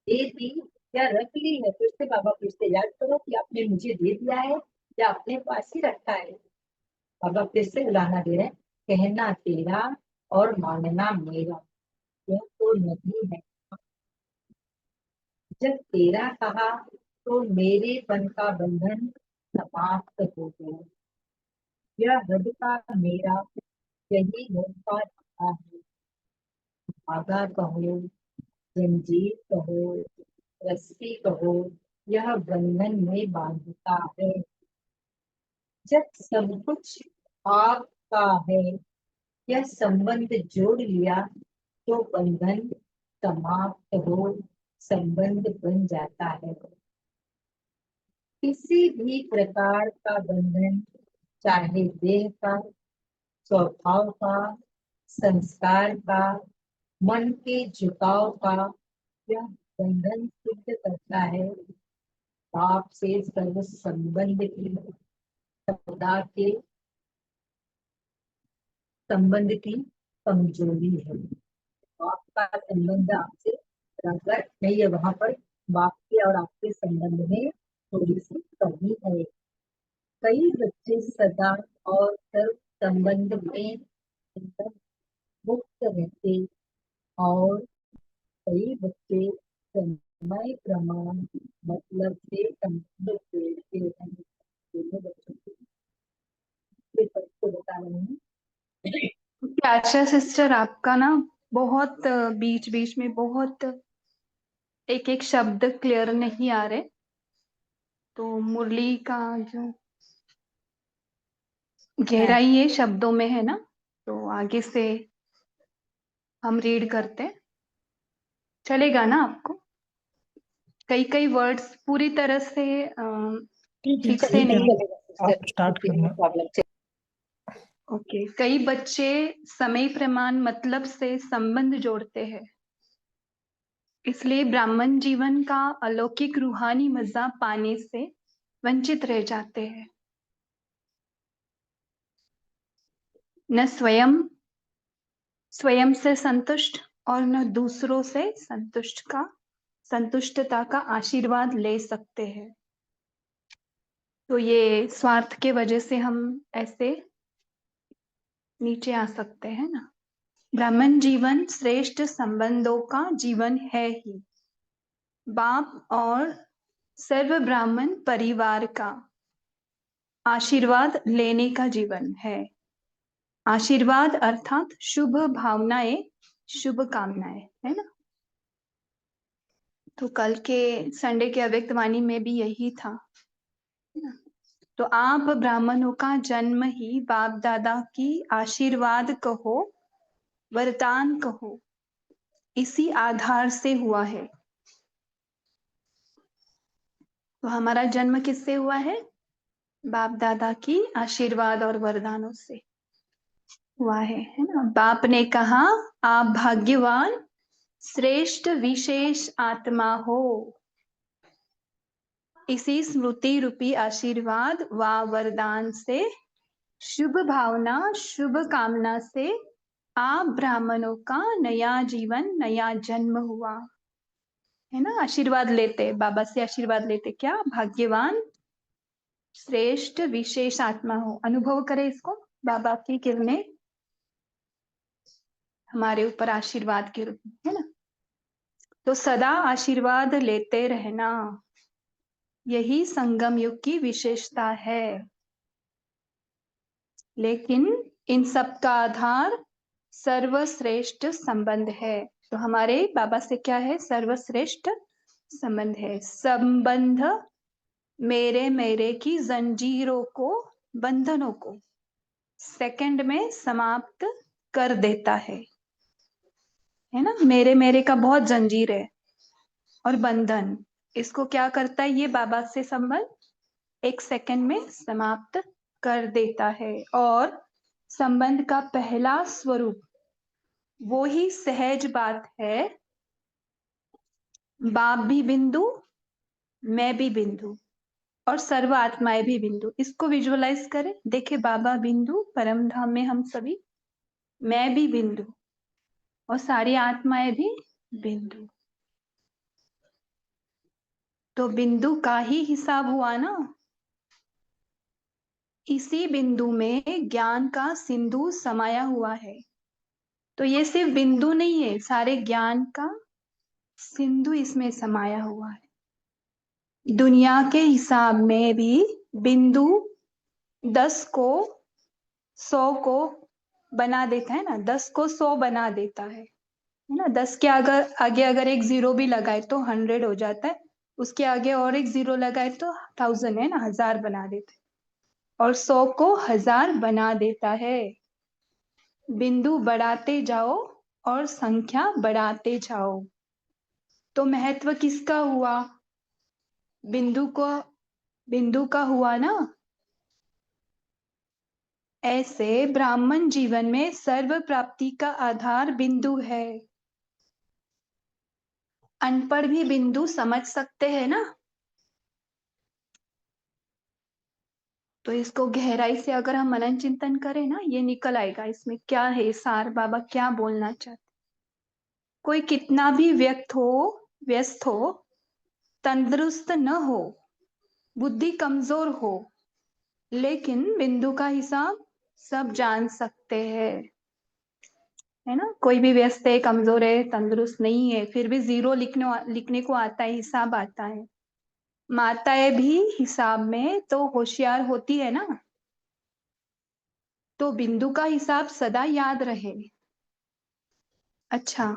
दे दी या रख ली है, फिर से बाबा फिर से याद करो कि आपने मुझे दे दिया है या अपने पास ही रखा है। बाबा फिर से बुलाना दे रहे हैं, कहना तेरा और मानना मेरा, यह तो नहीं है। जब तेरा कहा तो मेरेपन का बंधन समाप्त हो गया। यह हद का मेरा, यही हद का था है। धागा कहो, जंजीर कहो, रस्सी कहो, यह बंधन में बांधता है। जब सब कुछ आपका है, यह संबंध जोड़ लिया तो बंधन समाप्त हो, संबंध बन जाता है। किसी भी प्रकार का बंधन, चाहे देह का, स्वभाव का, संस्कार का, मन के झुकाव का, यह बंधन सिद्ध करता है बाप से सर्व संबंध की, सदा के संबंध की कमजोरी है। बाप का संबंध आपसे बराबर नहीं है, वहां पर बाप के और आपके संबंध में थोड़ी सी कमी है। कई बच्चे सदा और सर्व संबंध में मुक्त रहते और कई बच्चे समय प्रमाण मतलब से संबंध जोड़ते हैं। दोनों बच्चों को बता रहे हैं। आशा सिस्टर, आपका ना बहुत बीच बीच में बहुत एक एक शब्द क्लियर नहीं आ रहे, तो मुरली का जो गहराई है शब्दों में है ना, तो आगे से हम रीड करते चलेगा ना आपको? कई कई वर्ड्स पूरी तरह से ठीक से नहीं। आप स्टार्ट करना। ओके, कई बच्चे समय प्रमाण मतलब से संबंध जोड़ते हैं, इसलिए ब्राह्मण जीवन का अलौकिक रूहानी मजा पाने से वंचित रह जाते हैं। न स्वयं से संतुष्ट और न दूसरों से संतुष्टता का आशीर्वाद ले सकते हैं। तो ये स्वार्थ के वजह से हम ऐसे नीचे आ सकते हैं ना। ब्राह्मण जीवन श्रेष्ठ संबंधों का जीवन है ही, बाप और सर्व ब्राह्मण परिवार का आशीर्वाद लेने का जीवन है। आशीर्वाद अर्थात शुभ भावनाएं, शुभ कामनाएं, है ना। तो कल के संडे के अव्यक्त वाणी में भी यही था। तो आप ब्राह्मणों का जन्म ही बाप दादा की आशीर्वाद कहो, वरदान कहो, इसी आधार से हुआ है। तो हमारा जन्म किससे हुआ है? बाप दादा की आशीर्वाद और वरदानों से हुआ है ना। बाप ने कहा आप भाग्यवान श्रेष्ठ विशेष आत्मा हो। इसी स्मृति रूपी आशीर्वाद व वरदान से, शुभ भावना शुभ कामना से आप ब्राह्मणों का नया जीवन, नया जन्म हुआ है ना। आशीर्वाद लेते, बाबा से आशीर्वाद लेते, क्या भाग्यवान श्रेष्ठ विशेष आत्मा हो। अनुभव करें इसको, बाबा की किरणें हमारे ऊपर आशीर्वाद के रूप में, है ना। तो सदा आशीर्वाद लेते रहना, यही संगम युग की विशेषता है। लेकिन इन सब का आधार सर्वश्रेष्ठ संबंध है। तो हमारे बाबा से क्या है? सर्वश्रेष्ठ संबंध है। संबंध मेरे मेरे की जंजीरों को, बंधनों को सेकंड में समाप्त कर देता है ना। मेरे मेरे का बहुत जंजीर है और बंधन, इसको क्या करता है ये बाबा से संबंध एक सेकंड में समाप्त कर देता है। और संबंध का पहला स्वरूप वो ही सहज बात है, बाप भी बिंदु, मैं भी बिंदु और सर्व आत्माएं भी बिंदु। इसको विजुअलाइज करें, देखे बाबा बिंदु, परम धाम में हम सभी, मैं भी बिंदु और सारी आत्माएं भी बिंदु। तो बिंदु का ही हिसाब हुआ ना। इसी बिंदु में ज्ञान का सिंधु समाया हुआ है। तो ये सिर्फ बिंदु नहीं है, सारे ज्ञान का सिंधु इसमें समाया हुआ है। दुनिया के हिसाब में भी बिंदु 10 को 100 को बना देता है ना, 10 को 100 बना देता है ना। 10 के आगे अगर एक जीरो भी लगाए तो 100 हो जाता है, उसके आगे और एक जीरो लगाए तो 1000 है ना, 1000 बना देते हैं। और 100 को 1000 बना देता है। बिंदु बढ़ाते जाओ और संख्या बढ़ाते जाओ। तो महत्व किसका हुआ? बिंदु का हुआ ना। ऐसे ब्राह्मण जीवन में सर्व प्राप्ति का आधार बिंदु है। अनपढ़ भी बिंदु समझ सकते हैं ना। तो इसको गहराई से अगर हम मनन चिंतन करें ना, ये निकल आएगा इसमें क्या है सार, बाबा क्या बोलना चाहते। कोई कितना भी व्यस्त हो, तंदुरुस्त न हो, बुद्धि कमजोर हो, लेकिन बिंदु का हिसाब सब जान सकते हैं, है ना। कोई भी व्यस्त है, कमजोर है, तंदुरुस्त नहीं है, फिर भी जीरो लिखने को आता है, हिसाब आता है। माताएं भी हिसाब में तो होशियार होती है ना। तो बिंदु का हिसाब सदा याद रहे। अच्छा,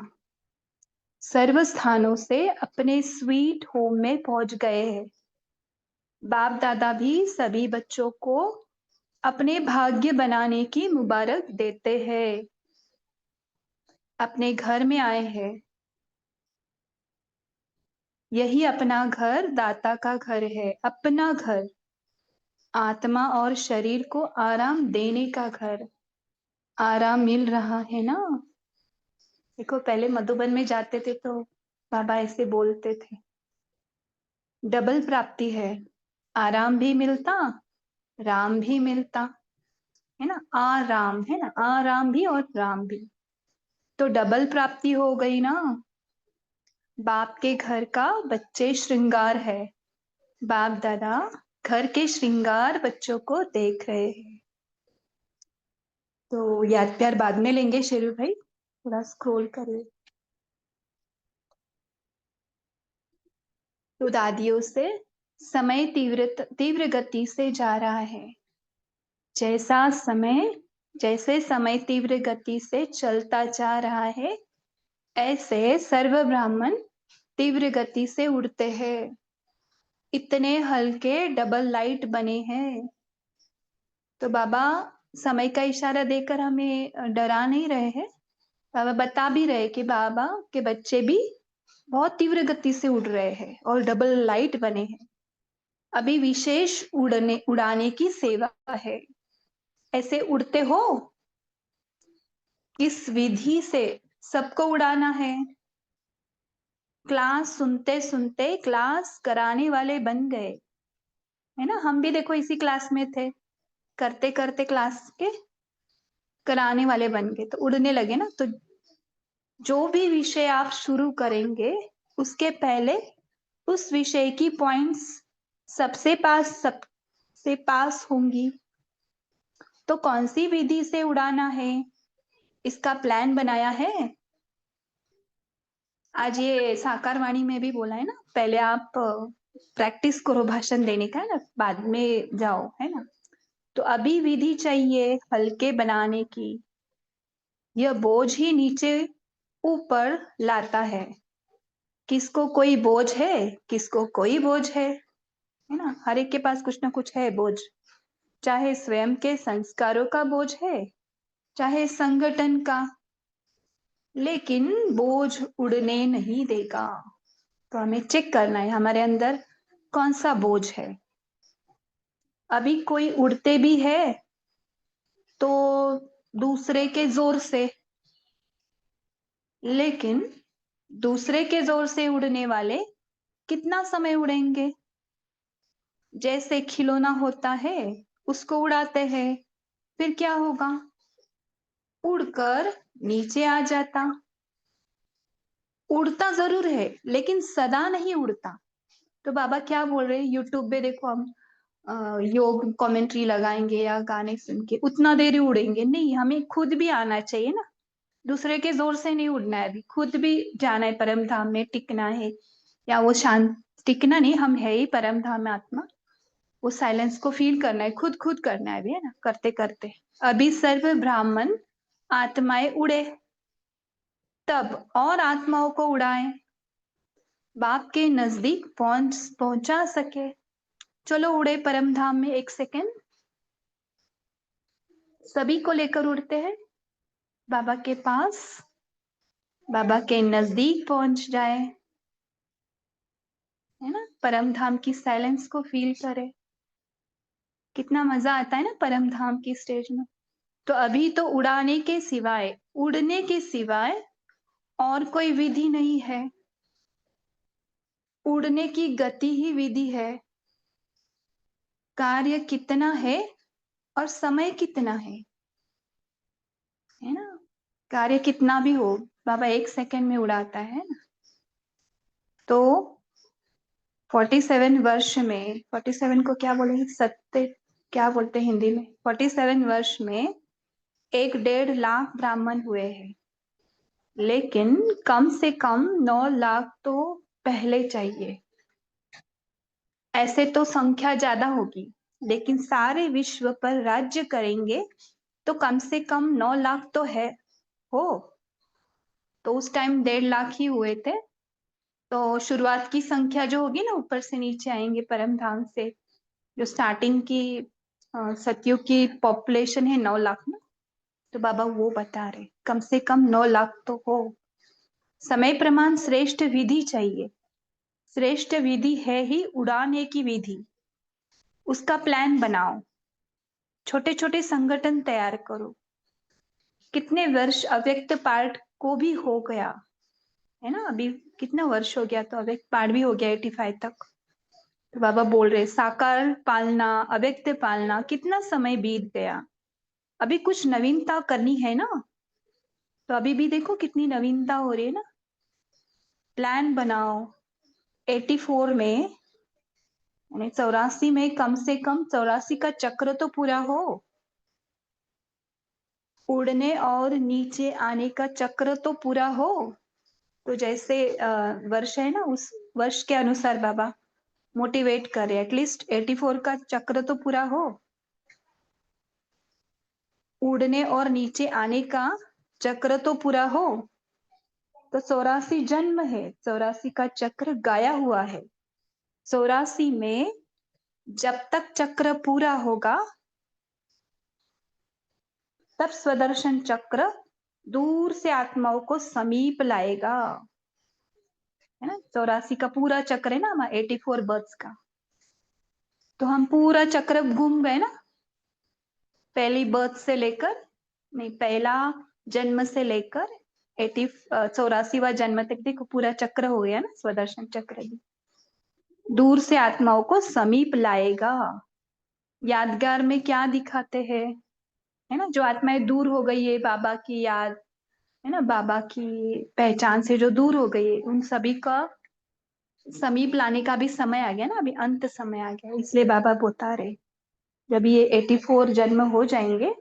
सर्व स्थानों से अपने स्वीट होम में पहुंच गए हैं। बाप दादा भी सभी बच्चों को अपने भाग्य बनाने की मुबारक देते हैं। अपने घर में आए हैं। यही अपना घर दाता का घर है। अपना घर, आत्मा और शरीर को आराम देने का घर। आराम मिल रहा है ना। देखो पहले मधुबन में जाते थे तो बाबा ऐसे बोलते थे, डबल प्राप्ति है, आराम भी मिलता, राम भी मिलता, है ना। आराम है ना, आराम भी और राम भी, तो डबल प्राप्ति हो गई ना। बाप के घर का बच्चे श्रृंगार है। बाप दादा घर के श्रृंगार बच्चों को देख रहे हैं। तो याद प्यार बाद में लेंगे शेरू भाई, थोड़ा स्क्रॉल करिए। तो दादियों से समय तीव्र गति से जा रहा है। जैसे समय तीव्र गति से चलता जा रहा है, ऐसे सर्व ब्राह्मण तीव्र गति से उड़ते हैं। इतने हल्के डबल लाइट बने हैं। तो बाबा समय का इशारा देकर हमें डरा नहीं रहे हैं। बाबा बता भी रहे कि बाबा के बच्चे भी बहुत तीव्र गति से उड़ रहे हैं और डबल लाइट बने हैं। अभी विशेष उड़ाने की सेवा है। ऐसे उड़ते हो, किस विधि से सबको उड़ाना है। क्लास सुनते सुनते क्लास कराने वाले बन गए, है ना। हम भी देखो इसी क्लास में थे, करते करते क्लास के कराने वाले बन गए, तो उड़ने लगे ना। तो जो भी विषय आप शुरू करेंगे उसके पहले उस विषय की पॉइंट्स सबसे पास होंगी। तो कौन सी विधि से उड़ाना है, इसका प्लान बनाया है। आज ये साकार वाणी में भी बोला है ना, पहले आप प्रैक्टिस करो भाषण देने का, है ना, बाद में जाओ, है ना। तो अभी विधि चाहिए हल्के बनाने की। यह बोझ ही नीचे ऊपर लाता है। किसको कोई बोझ है, किसको कोई बोझ है ना। हर एक के पास कुछ ना कुछ है बोझ, चाहे स्वयं के संस्कारों का बोझ है, चाहे संगठन का, लेकिन बोझ उड़ने नहीं देगा। तो हमें चेक करना है हमारे अंदर कौन सा बोझ है। अभी कोई उड़ते भी है तो दूसरे के जोर से, लेकिन दूसरे के जोर से उड़ने वाले कितना समय उड़ेंगे। जैसे खिलौना होता है उसको उड़ाते हैं, फिर क्या होगा, उड़कर नीचे आ जाता। उड़ता जरूर है लेकिन सदा नहीं उड़ता। तो बाबा क्या बोल रहे हैं, यूट्यूब पे देखो, हम योग कमेंट्री लगाएंगे या गाने सुन के उतना देर ही उड़ेंगे नहीं। हमें खुद भी आना चाहिए ना, दूसरे के जोर से नहीं उड़ना है। अभी खुद भी जाना है परम धाम में, टिकना है, या वो शांत टिकना नहीं, हम है ही परम धाम में आत्मा। वो साइलेंस को फील करना है, खुद खुद करना है भी, है ना, करते करते। अभी सर्व ब्राह्मण आत्माएं उड़े, तब और आत्माओं को उड़ाएं, बाप के नजदीक पहुंचा सके। चलो उड़े परम धाम में 1 सेकेंड, सभी को लेकर उड़ते हैं बाबा के पास, बाबा के नजदीक पहुंच जाए, है ना। परम धाम की साइलेंस को फील करे। कितना मजा आता है ना परम धाम की स्टेज में। तो अभी तो उड़ाने के सिवाय, उड़ने के सिवाय और कोई विधि नहीं है। उड़ने की गति ही विधि है। कार्य कितना है और समय कितना है ना। कार्य कितना भी हो, बाबा 1 सेकेंड में उड़ाता है ना। तो 47 वर्ष में, 47 को क्या बोलेंगे, सत्य क्या बोलते हैं हिंदी में, 47 वर्ष में 1.5 लाख ब्राह्मण हुए हैं। लेकिन कम से कम 9 लाख तो पहले चाहिए। ऐसे तो संख्या ज्यादा होगी, लेकिन सारे विश्व पर राज्य करेंगे तो कम से कम 9 लाख तो है हो। तो उस टाइम 1.5 लाख ही हुए थे। तो शुरुआत की संख्या जो होगी ना, ऊपर से नीचे आएंगे परम धाम से, जो स्टार्टिंग की सतयुग की पॉपुलेशन है 9 लाख ना। तो बाबा वो बता रहे कम से कम 9 लाख तो हो। समय प्रमाण श्रेष्ठ विधि चाहिए। श्रेष्ठ विधि है ही उड़ाने की विधि। उसका प्लान बनाओ, छोटे छोटे संगठन तैयार करो। कितने वर्ष अव्यक्त पाठ को भी हो गया है ना, अभी कितना वर्ष हो गया, तो अव्यक्त पाठ भी हो गया 85 तक। तो बाबा बोल रहे साकार पालना, अव्यक्त पालना, कितना समय बीत गया। अभी कुछ नवीनता करनी है ना। तो अभी भी देखो कितनी नवीनता हो रही है ना। प्लान बनाओ 84 में, 84 में कम से कम 84 का चक्र तो पूरा हो। उड़ने और नीचे आने का चक्र तो पूरा हो। तो जैसे वर्ष है ना, उस वर्ष के अनुसार बाबा मोटिवेट करे, एटलीस्ट 84 का चक्र तो पूरा हो। उड़ने और नीचे आने का चक्र तो पूरा हो। तो 84 जन्म है, 84 का चक्र गाया हुआ है। 84 में जब तक चक्र पूरा होगा तब स्वदर्शन चक्र दूर से आत्माओं को समीप लाएगा, है ना। 84 का पूरा चक्र है ना हमारा 84 बर्थ्स का। तो हम पूरा चक्र घूम गए ना, पहली बर्थ से लेकर, नहीं, पहला जन्म से लेकर 84वां जन्म तक देखो पूरा चक्र हो गया ना। स्वदर्शन चक्र भी दूर से आत्माओं को समीप लाएगा। यादगार में क्या दिखाते हैं, है ना, जो आत्माएं दूर हो गई है बाबा की याद, है ना, बाबा की पहचान से जो दूर हो गई है, उन सभी का समीप लाने का भी समय आ गया ना, अभी अंत समय आ गया, इसलिए बाबा बता रहे जब ये 84 जन्म हो जाएंगे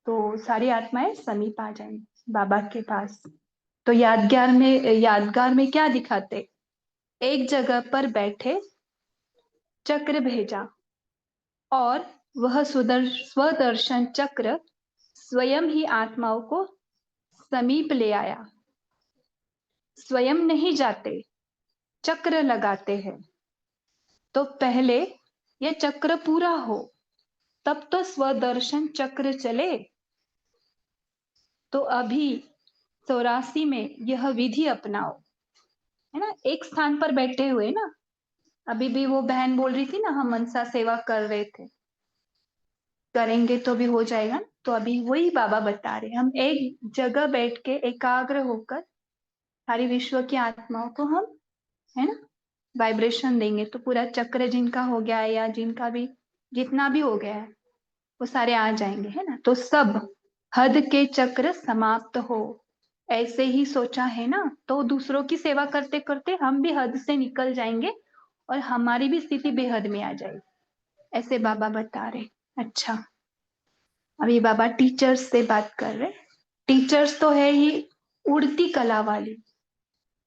तो सारी आत्माएं समीप आ जाएंगी बाबा के पास। तो यादगार में क्या दिखाते, एक जगह पर बैठे चक्र भेजा और वह स्वदर्शन चक्र स्वयं ही आत्माओं को समीप ले आया। स्वयं नहीं जाते, चक्र लगाते हैं। तो पहले यह चक्र पूरा हो तब तो स्वदर्शन चक्र चले। तो अभी 84 में यह विधि अपनाओ, है ना, एक स्थान पर बैठे हुए ना। अभी भी वो बहन बोल रही थी ना, हम मनसा सेवा कर रहे थे, करेंगे तो भी हो जाएगा ना। तो अभी वही बाबा बता रहे, हम एक जगह बैठ के एकाग्र होकर सारी विश्व की आत्माओं को हम, है ना, वाइब्रेशन देंगे तो पूरा चक्र जिनका हो गया है या जिनका भी जितना भी हो गया है वो सारे आ जाएंगे, है ना। तो सब हद के चक्र समाप्त हो, ऐसे ही सोचा है ना। तो दूसरों की सेवा करते करते हम भी हद से निकल जाएंगे और हमारी भी स्थिति बेहद में आ जाएगी, ऐसे बाबा बता रहे। अच्छा, अभी बाबा टीचर्स से बात कर रहे। टीचर्स तो है ही उड़ती कला वाली,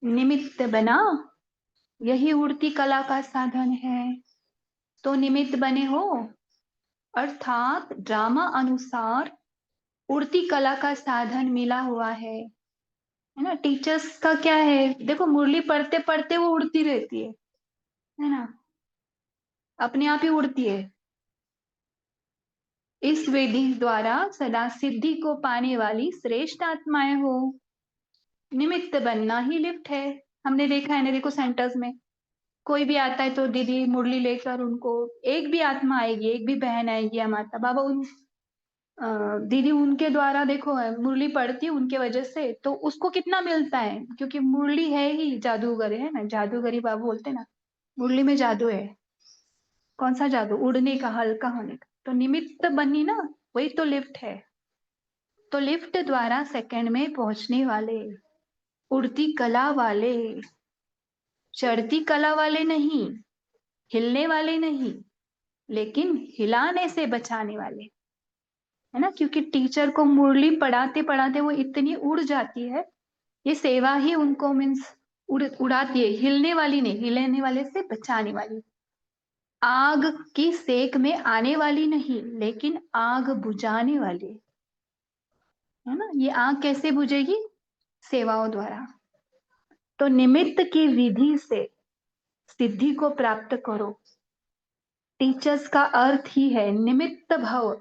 निमित्त बना, यही उड़ती कला का साधन है। तो निमित्त बने हो, अर्थात ड्रामा अनुसार उड़ती कला का साधन मिला हुआ है ना। टीचर्स का क्या है, देखो मुरली पढ़ते पढ़ते वो उड़ती रहती है ना, अपने आप ही उड़ती है। इस विधि द्वारा सदा सिद्धि को पाने वाली श्रेष्ठ आत्माएं हो। निमित्त बनना ही लिफ्ट है, हमने देखा है ना। देखो सेंटर्स में कोई भी आता है तो दीदी मुरली लेकर उनको, एक भी आत्मा आएगी, एक भी बहन आएगी या माता बाबा, उन दीदी उनके द्वारा देखो मुरली पढ़ती है उनके वजह से, तो उसको कितना मिलता है, क्योंकि मुरली है ही जादूगर, है ना, जादूगरी बाबू बोलते ना, मुरली में जादू है। कौन सा जादू, उड़ने का, हल्का होने का। तो निमित्त बनी ना, वही तो लिफ्ट है। तो लिफ्ट द्वारा सेकंड में पहुंचने वाले, उड़ती कला वाले, चढ़ती कला वाले नहीं, हिलने वाले नहीं, लेकिन हिलाने से बचाने वाले, है ना। क्योंकि टीचर को मुरली पढ़ाते पढ़ाते वो इतनी उड़ जाती है, ये सेवा ही उनको मीन्स उड़ाती है, हिलने वाली नहीं, हिलने वाले से बचाने वाली। आग की सेक में आने वाली नहीं, लेकिन आग बुझाने वाली, है ना। ये आग कैसे बुझेगी, सेवाओं द्वारा। तो निमित्त की विधि से सिद्धि को प्राप्त करो। टीचर्स का अर्थ ही है निमित्त भव,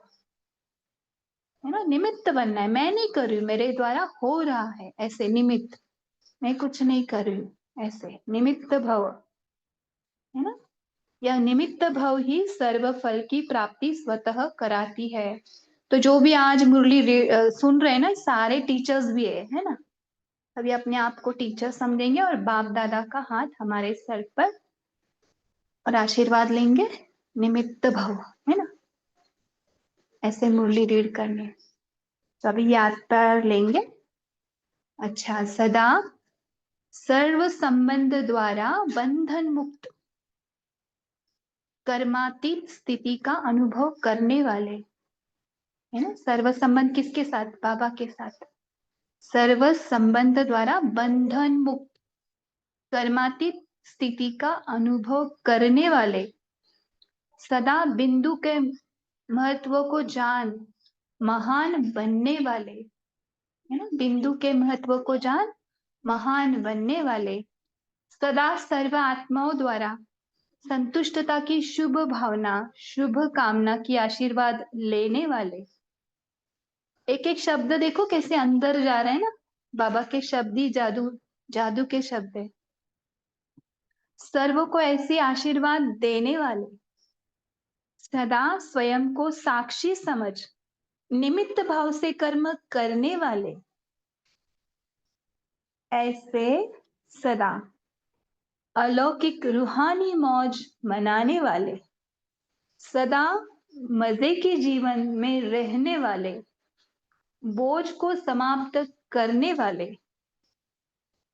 है ना, निमित्त बनना है। मैं नहीं कर रही हूँ, मेरे द्वारा हो रहा है, ऐसे निमित्त, मैं कुछ नहीं कर रही हूँ, ऐसे निमित्त भव, है ना। यह निमित्त भव ही सर्व फल की प्राप्ति स्वतः कराती है। तो जो भी आज मुरली सुन रहे हैं ना, सारे टीचर्स भी है ना। अभी अपने आप को टीचर समझेंगे और बाप दादा का हाथ हमारे सर पर और आशीर्वाद लेंगे, निमित्त भव, है ना, ऐसे मुरली रीड करने। तो अभी याद पर लेंगे। अच्छा, सदा सर्व संबंध द्वारा बंधन मुक्त कर्मातीत स्थिति का अनुभव करने वाले, है ना। सर्व संबंध किसके साथ, बाबा के साथ। सर्व संबंध द्वारा बंधन मुक्त कर्मातीत स्थिति का अनुभव करने वाले, सदा बिंदु के महत्व को जान महान बनने वाले, है ना, बिंदु के महत्व को जान महान बनने वाले, सदा सर्व आत्माओं द्वारा संतुष्टता की शुभ भावना, शुभ कामना की आशीर्वाद लेने वाले। एक एक शब्द देखो कैसे अंदर जा रहे हैं ना, बाबा के शब्द ही जादू, जादू के शब्द है। सर्व को ऐसे आशीर्वाद देने वाले, सदा स्वयं को साक्षी समझ निमित्त भाव से कर्म करने वाले, ऐसे सदा अलौकिक रूहानी मौज मनाने वाले, सदा मजे के जीवन में रहने वाले, बोझ को समाप्त करने वाले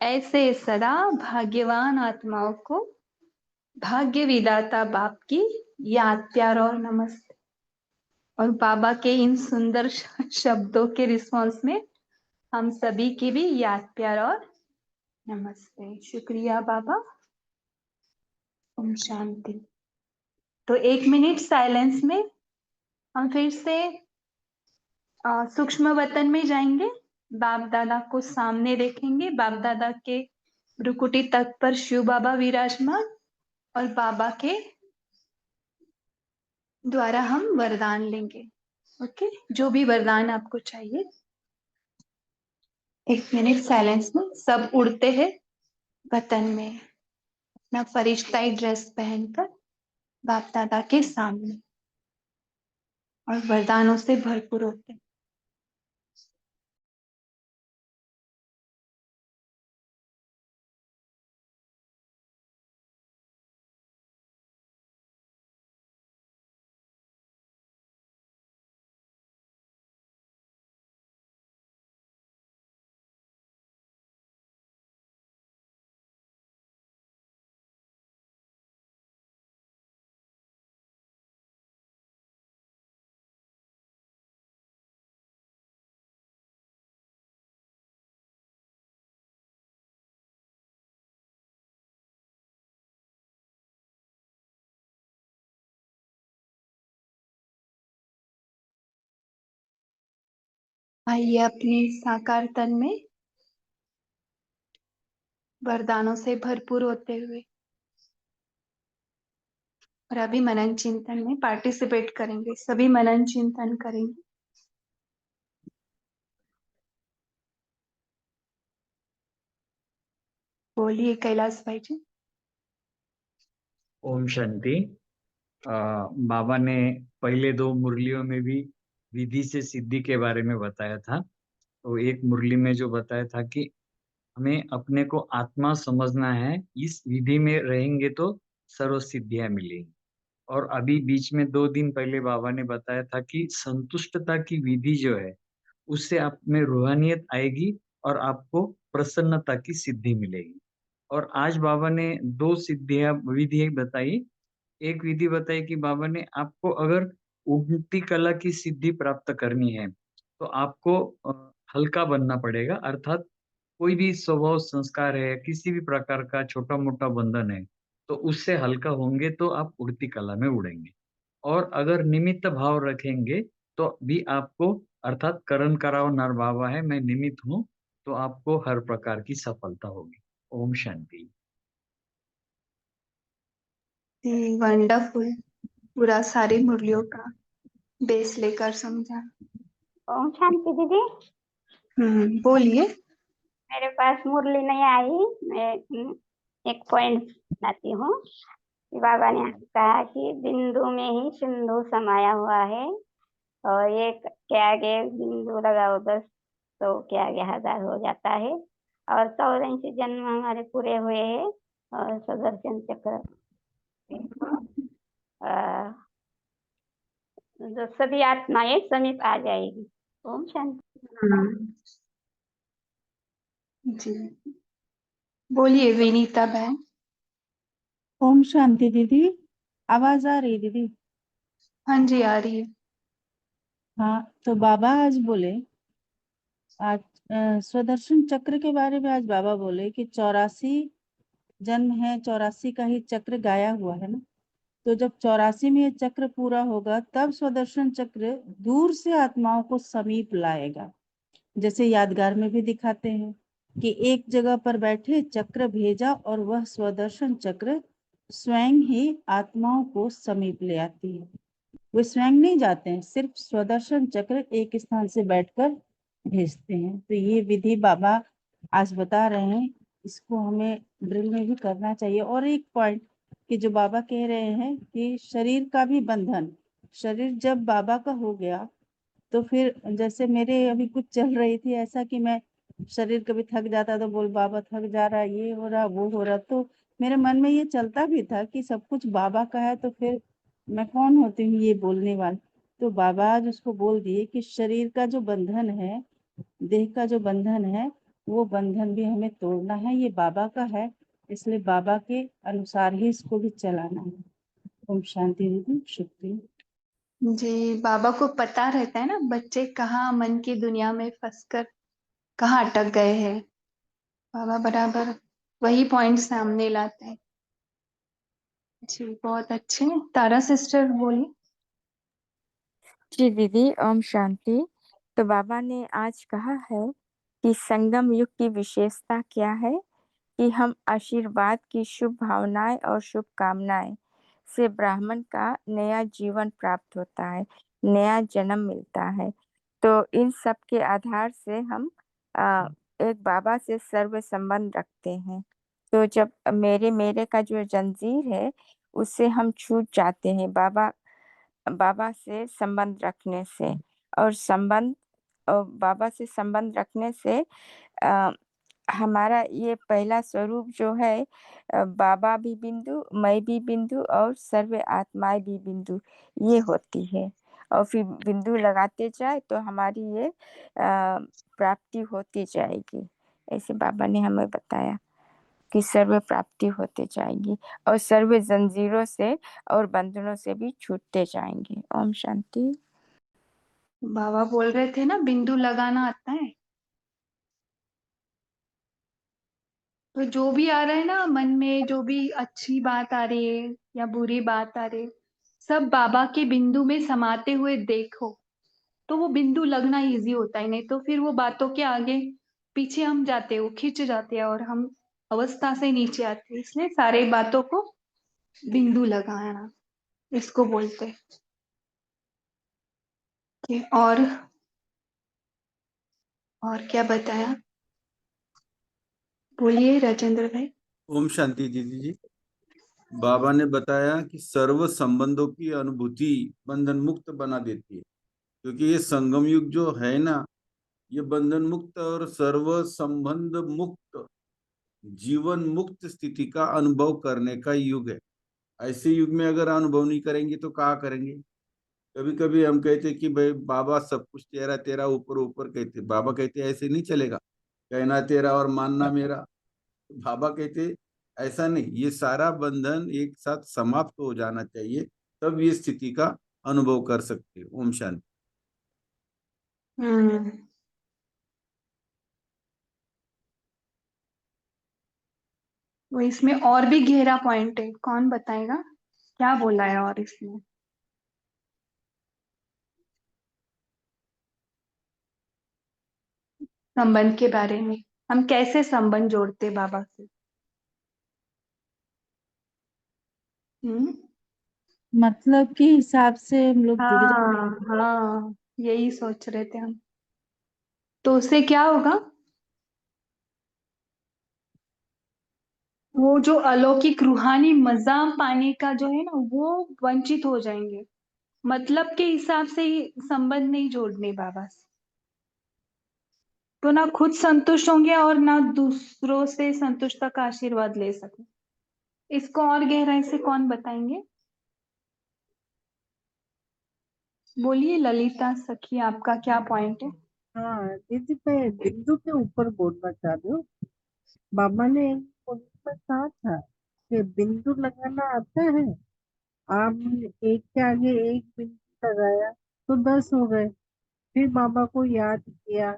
ऐसे सदा भाग्यवान आत्माओं को भाग्य विधाता बाप की याद, प्यार और नमस्ते। और बाबा के इन सुंदर शब्दों के रिस्पॉन्स में हम सभी की भी याद, प्यार और नमस्ते। शुक्रिया बाबा। ओम शांति। तो 1 मिनट साइलेंस में हम फिर से सूक्ष्म वतन में जाएंगे। बाप दादा को सामने देखेंगे। बाप दादा के भ्रुकुटी तख्त पर शिव बाबा विराजमान और बाबा के द्वारा हम वरदान लेंगे। ओके, जो भी वरदान आपको चाहिए। 1 मिनट साइलेंस में सब उड़ते हैं वतन में अपना फरिश्ताई ड्रेस पहनकर बाप दादा के सामने और वरदानों से भरपूर होते हैं। आइए अपने साकार तन में वरदानों से भरपूर होते हुए और अभी मनन चिंतन में पार्टिसिपेट करेंगे। सभी मनन चिंतन करेंगे। बोलिए कैलाश भाई जी। ओम शांति। बाबा ने पहले 2 मुरलियों में भी विधि से सिद्धि के बारे में बताया था। तो एक मुरली में जो बताया था कि हमें अपने को आत्मा समझना है, इस विधि में रहेंगे तो सर्व सिद्धियां मिलेंगी। और अभी बीच में 2 दिन पहले बाबा ने बताया था कि संतुष्टता की विधि जो है उससे आप में रूहानियत आएगी और आपको प्रसन्नता की सिद्धि मिलेगी। और आज बाबा ने 2 सिद्धियां विधि बताई। एक विधि बताई कि बाबा ने आपको अगर उगती कला की सिद्धि प्राप्त करनी है तो आपको हल्का बनना पड़ेगा, अर्थात कोई भी स्वभाव संस्कार है, किसी भी प्रकार का छोटा मोटा बंधन है, तो उससे हल्का होंगे तो आप उड़ती कला में उड़ेंगे। और अगर निमित्त भाव रखेंगे तो भी आपको, अर्थात करण कराओ नर बाबा है, मैं निमित्त हूँ, तो आपको हर प्रकार की सफलता होगी। ओम शांति। वंडरफुल। पूरा सारी मुरलियों का बेस लेकर समझा। ओम शांति दीदी। बोलिए। मेरे पास मुरली नहीं आई, मैं एक पॉइंट लाती हूँ। बाबा ने कहा कि बिंदु में ही सिंधु समाया हुआ है, और एक के आगे बिंदु लगाओ 10 तो के आगे 1000 हो जाता है, और 84 जन्म हमारे पूरे हुए हैं, और सुदर्शन चक्र जो सभी आत्माएं समीप आ जाएगी। ओम शांति। जी बोलिए विनीता बहन। ओम शांति दीदी। आवाज आ रही दीदी? हाँ जी आ रही है। हाँ, तो बाबा आज बोले, आज स्वदर्शन चक्र के बारे में आज बाबा बोले कि 84 जन्म है, 84 का ही चक्र गाया हुआ है ना। तो जब 84 में ये चक्र पूरा होगा तब स्वदर्शन चक्र दूर से आत्माओं को समीप लाएगा। जैसे यादगार में भी दिखाते हैं कि एक जगह पर बैठे चक्र भेजा और वह स्वदर्शन चक्र स्वयं ही आत्माओं को समीप ले आती है। वे स्वयं नहीं जाते हैं, सिर्फ स्वदर्शन चक्र एक स्थान से बैठकर भेजते हैं। तो ये विधि बाबा आज बता रहे हैं, इसको हमें ड्रिल में भी करना चाहिए। और एक पॉइंट कि जो बाबा कह रहे हैं कि शरीर का भी बंधन, शरीर जब बाबा का हो गया तो फिर जैसे मेरे अभी कुछ चल रही थी ऐसा कि मैं शरीर कभी थक जाता तो बोल बाबा थक जा रहा, ये हो रहा वो हो रहा, तो मेरे मन में ये चलता भी था कि सब कुछ बाबा का है तो फिर मैं कौन होती हूँ ये बोलने वाली। तो बाबा आज उसको बोल दिए कि शरीर का जो बंधन है, देह का जो बंधन है, वो बंधन भी हमें तोड़ना है, ये बाबा का है, इसलिए बाबा के अनुसार ही इसको भी चलाना है। ओम शांति दीदी, शुक्रिया। जी, बाबा को पता रहता है ना बच्चे कहाँ मन की दुनिया में फंसकर कहाँ अटक गए हैं। बाबा बराबर वही पॉइंट सामने लाते हैं। जी बहुत अच्छे। तारा सिस्टर बोलिए। जी दीदी, ओम शांति। तो बाबा ने आज कहा है कि संगम युग की विशेषता क्या है कि हम आशीर्वाद की शुभ भावनाएं और शुभकामनाएं से ब्राह्मण का नया जीवन प्राप्त होता है, नया जन्म मिलता है। तो इन सब के आधार से हम एक बाबा से सर्व संबंध रखते हैं। तो जब मेरे मेरे का जो जंजीर है उससे हम छूट जाते हैं बाबा से संबंध रखने से। और बाबा से संबंध रखने से अ, हमारा ये पहला स्वरूप जो है, बाबा भी बिंदु, मैं भी बिंदु और सर्व आत्माएं भी बिंदु, ये होती है। और फिर बिंदु लगाते जाए तो हमारी ये प्राप्ति होती जाएगी। ऐसे बाबा ने हमें बताया कि सर्व प्राप्ति होते जाएगी और सर्व जंजीरों से और बंधनों से भी छूटते जाएंगे। ओम शांति। बाबा बोल रहे थे ना बिंदु लगाना आता है। तो जो भी आ रहा है ना मन में, जो भी अच्छी बात आ रही है या बुरी बात आ रही है, सब बाबा के बिंदु में समाते हुए देखो, तो वो बिंदु लगना इजी होता है। नहीं तो फिर वो बातों के आगे पीछे हम जाते हैं, वो खिंच जाते हैं और हम अवस्था से नीचे आते हैं। इसलिए सारे बातों को बिंदु लगाना इसको बोलते हैं। और क्या बताया, बोलिए राजेंद्र भाई। ओम शांति दीदी जी। बाबा ने बताया कि सर्व संबंधों की अनुभूति बंधन मुक्त बना देती है, क्योंकि ये संगम युग जो है ना, ये बंधन मुक्त और सर्व संबंध मुक्त, जीवन मुक्त स्थिति का अनुभव करने का युग है। ऐसे युग में अगर अनुभव नहीं करेंगे तो क्या करेंगे। कभी कभी हम कहते कि भाई बाबा सब कुछ तेरा तेरा, ऊपर ऊपर कहते, बाबा कहते ऐसे नहीं चलेगा, कहना तेरा और मानना मेरा। बाबा कहते ऐसा नहीं, ये सारा बंधन एक साथ समाप्त हो जाना चाहिए, तब ये स्थिति का अनुभव कर सकते हो। ओम शांति। हम्म। वो इसमें और भी गहरा पॉइंट है, कौन बताएगा क्या बोला है और इसमें। संबंध के बारे में, हम कैसे संबंध जोड़ते बाबा से। हम्म। मतलब के हिसाब से हम लोग जुड़ जाते हाँ हाँ, यही सोच रहे थे हम। तो उससे क्या होगा, वो जो अलौकिक रूहानी मजा पाने का जो है ना, वो वंचित हो जाएंगे। मतलब के हिसाब से ही संबंध नहीं जोड़ने बाबा से, तो ना खुद संतुष्ट होंगे और ना दूसरों से संतुष्टता का आशीर्वाद ले सके। इसको और गहराई से कौन बताएंगे, बोलिए ललिता सखी, आपका क्या पॉइंट है। हाँ दीदी, मैं बिंदु के ऊपर बोलना चाह रही हूँ। बाबा ने एक पॉइंट में कहा था कि बिंदु लगाना आता है। आपने एक के आगे एक बिंदु लगाया तो 10 हो गए। फिर बाबा को याद किया,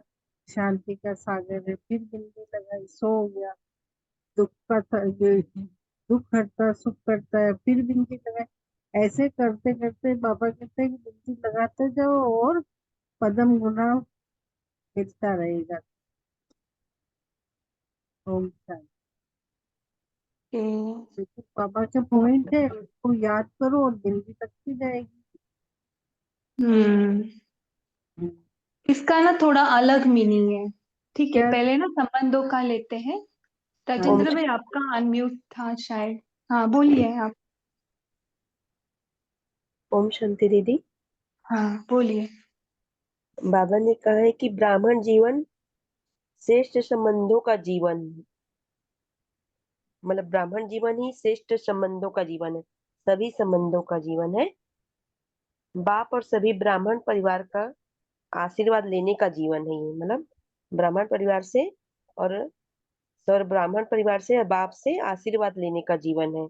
शांति का सागर है, फिर बिंदु लगाई, 100 हो गया। दुख का दुख हरता सुख करता है, फिर बिंदी लगाए। ऐसे करते करते बाबा कहते हैं कि बिंदी लगाते जाओ और पदम गुना मिलता रहेगा। ओम शांति। बाबा का पॉइंट है, उसको याद करो और बिंदी लगती जाएगी। इसका ना थोड़ा अलग मीनिंग है। ठीक है, क्या? पहले ना संबंधों का लेते हैं। ओम राजेंद्र भाई आपका अनम्यूट था शायद। हाँ बोलिए आप। ओम शांति दीदी। हाँ बोलिए। बाबा ने कहा है कि ब्राह्मण जीवन श्रेष्ठ संबंधों का जीवन, मतलब ब्राह्मण जीवन ही श्रेष्ठ संबंधों का जीवन है, सभी संबंधों का जीवन है। बाप और सभी ब्राह्मण परिवार का आशीर्वाद लेने का जीवन है ये। मतलब ब्राह्मण परिवार से और ब्राह्मण परिवार से और बाप से आशीर्वाद लेने का जीवन है।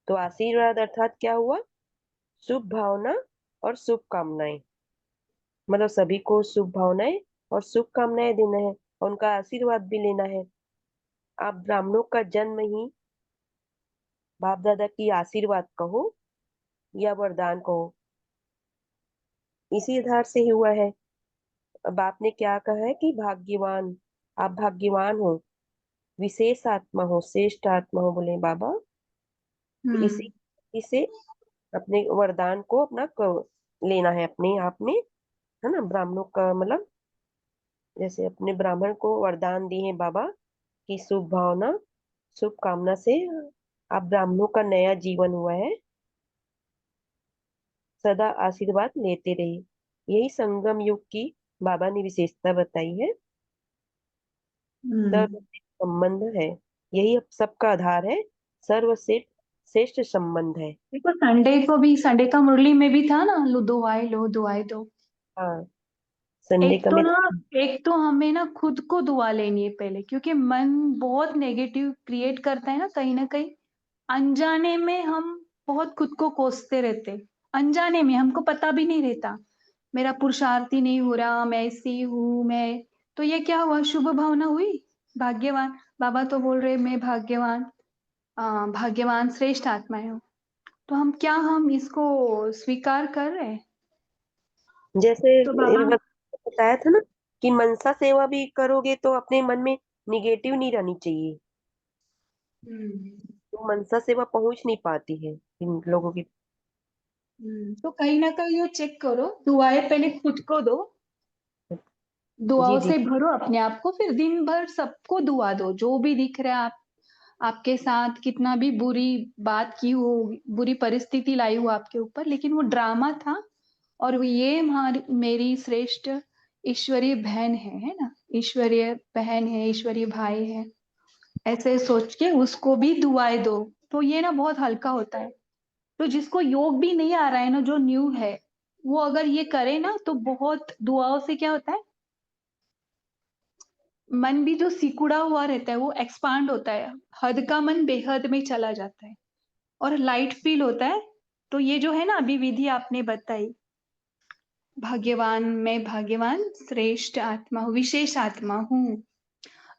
तो आशीर्वाद अर्थात क्या हुआ? शुभ भावना और शुभ कामनाएं। मतलब सभी को शुभ भावनाएं और शुभ कामनाएं देना है और उनका आशीर्वाद भी लेना है। आप ब्राह्मणों का जन्म ही बाप दादा की आशीर्वाद कहो या वरदान कहो, इसी आधार से ही हुआ है। अब आपने क्या कहा है कि भाग्यवान, आप भाग्यवान हो, विशेष आत्मा हो, श्रेष्ठ आत्मा हो, बोले बाबा। इसी इसे अपने वरदान को अपना लेना है अपने आप में, है ना। ब्राह्मणों का मतलब जैसे अपने ब्राह्मण को वरदान दिए हैं बाबा की शुभ भावना शुभ कामना से आप ब्राह्मणों का नया जीवन हुआ है, सदा आशीर्वाद लेते रहिए। यही संगम युग की बाबा ने विशेषता बताई है। सर्वश्रेष्ठ संबंध है, यही अब सबका आधार है। सर्वश्रेष्ठ श्रेष्ठ संबंध है। देखो संडे को भी, संडे का मुरली में भी था ना, लो दुआएं दो। हाँ, संडे का में एक तो हमें ना खुद को दुआ लेनी है पहले, क्योंकि मन बहुत नेगेटिव क्रिएट करता है ना कहीं अनजाने में हम बहुत खुद को कोसते रहते, अनजाने में हमको पता भी नहीं रहता मेरा पुरुषार्थ ही नहीं हो रहा, मैं ऐसी हूँ मैं। तो ये क्या हुआ? शुभ भावना हुई, भाग्यवान। बाबा तो बोल रहे मैं भाग्यवान, भाग्यवान श्रेष्ठ आत्माएं हो। तो हम इसको स्वीकार कर रहे हैं। जैसे तो बाबा बताया था ना कि मनसा सेवा भी करोगे तो अपने मन में निगेटिव नहीं रहनी चाहिए। तो मनसा सेवा पहुंच नहीं पाती है इन लोगों की। तो कहीं ना कहीं ये चेक करो, दुआएं पहले खुद को दो, दुआओं जी से भरो अपने आप को, फिर दिन भर सबको दुआ दो। जो भी दिख रहा है आपके साथ, कितना भी बुरी बात की हो, बुरी परिस्थिति लाई हो आपके ऊपर, लेकिन वो ड्रामा था और ये मेरी श्रेष्ठ ईश्वरीय बहन है ना, ईश्वरीय बहन है, ईश्वरीय भाई है, ऐसे सोच के उसको भी दुआएं दो। तो ये ना बहुत हल्का होता है। तो जिसको योग भी नहीं आ रहा है ना, जो न्यू है, वो अगर ये करे ना तो बहुत दुआओं से क्या होता है, मन भी जो सिकुड़ा हुआ रहता है वो एक्सपांड होता है, हद का मन बेहद में चला जाता है और लाइट फील होता है। तो ये जो है ना अभी विधि आपने बताई, भाग्यवान, मैं भाग्यवान श्रेष्ठ आत्मा हूँ, विशेष आत्मा हूँ,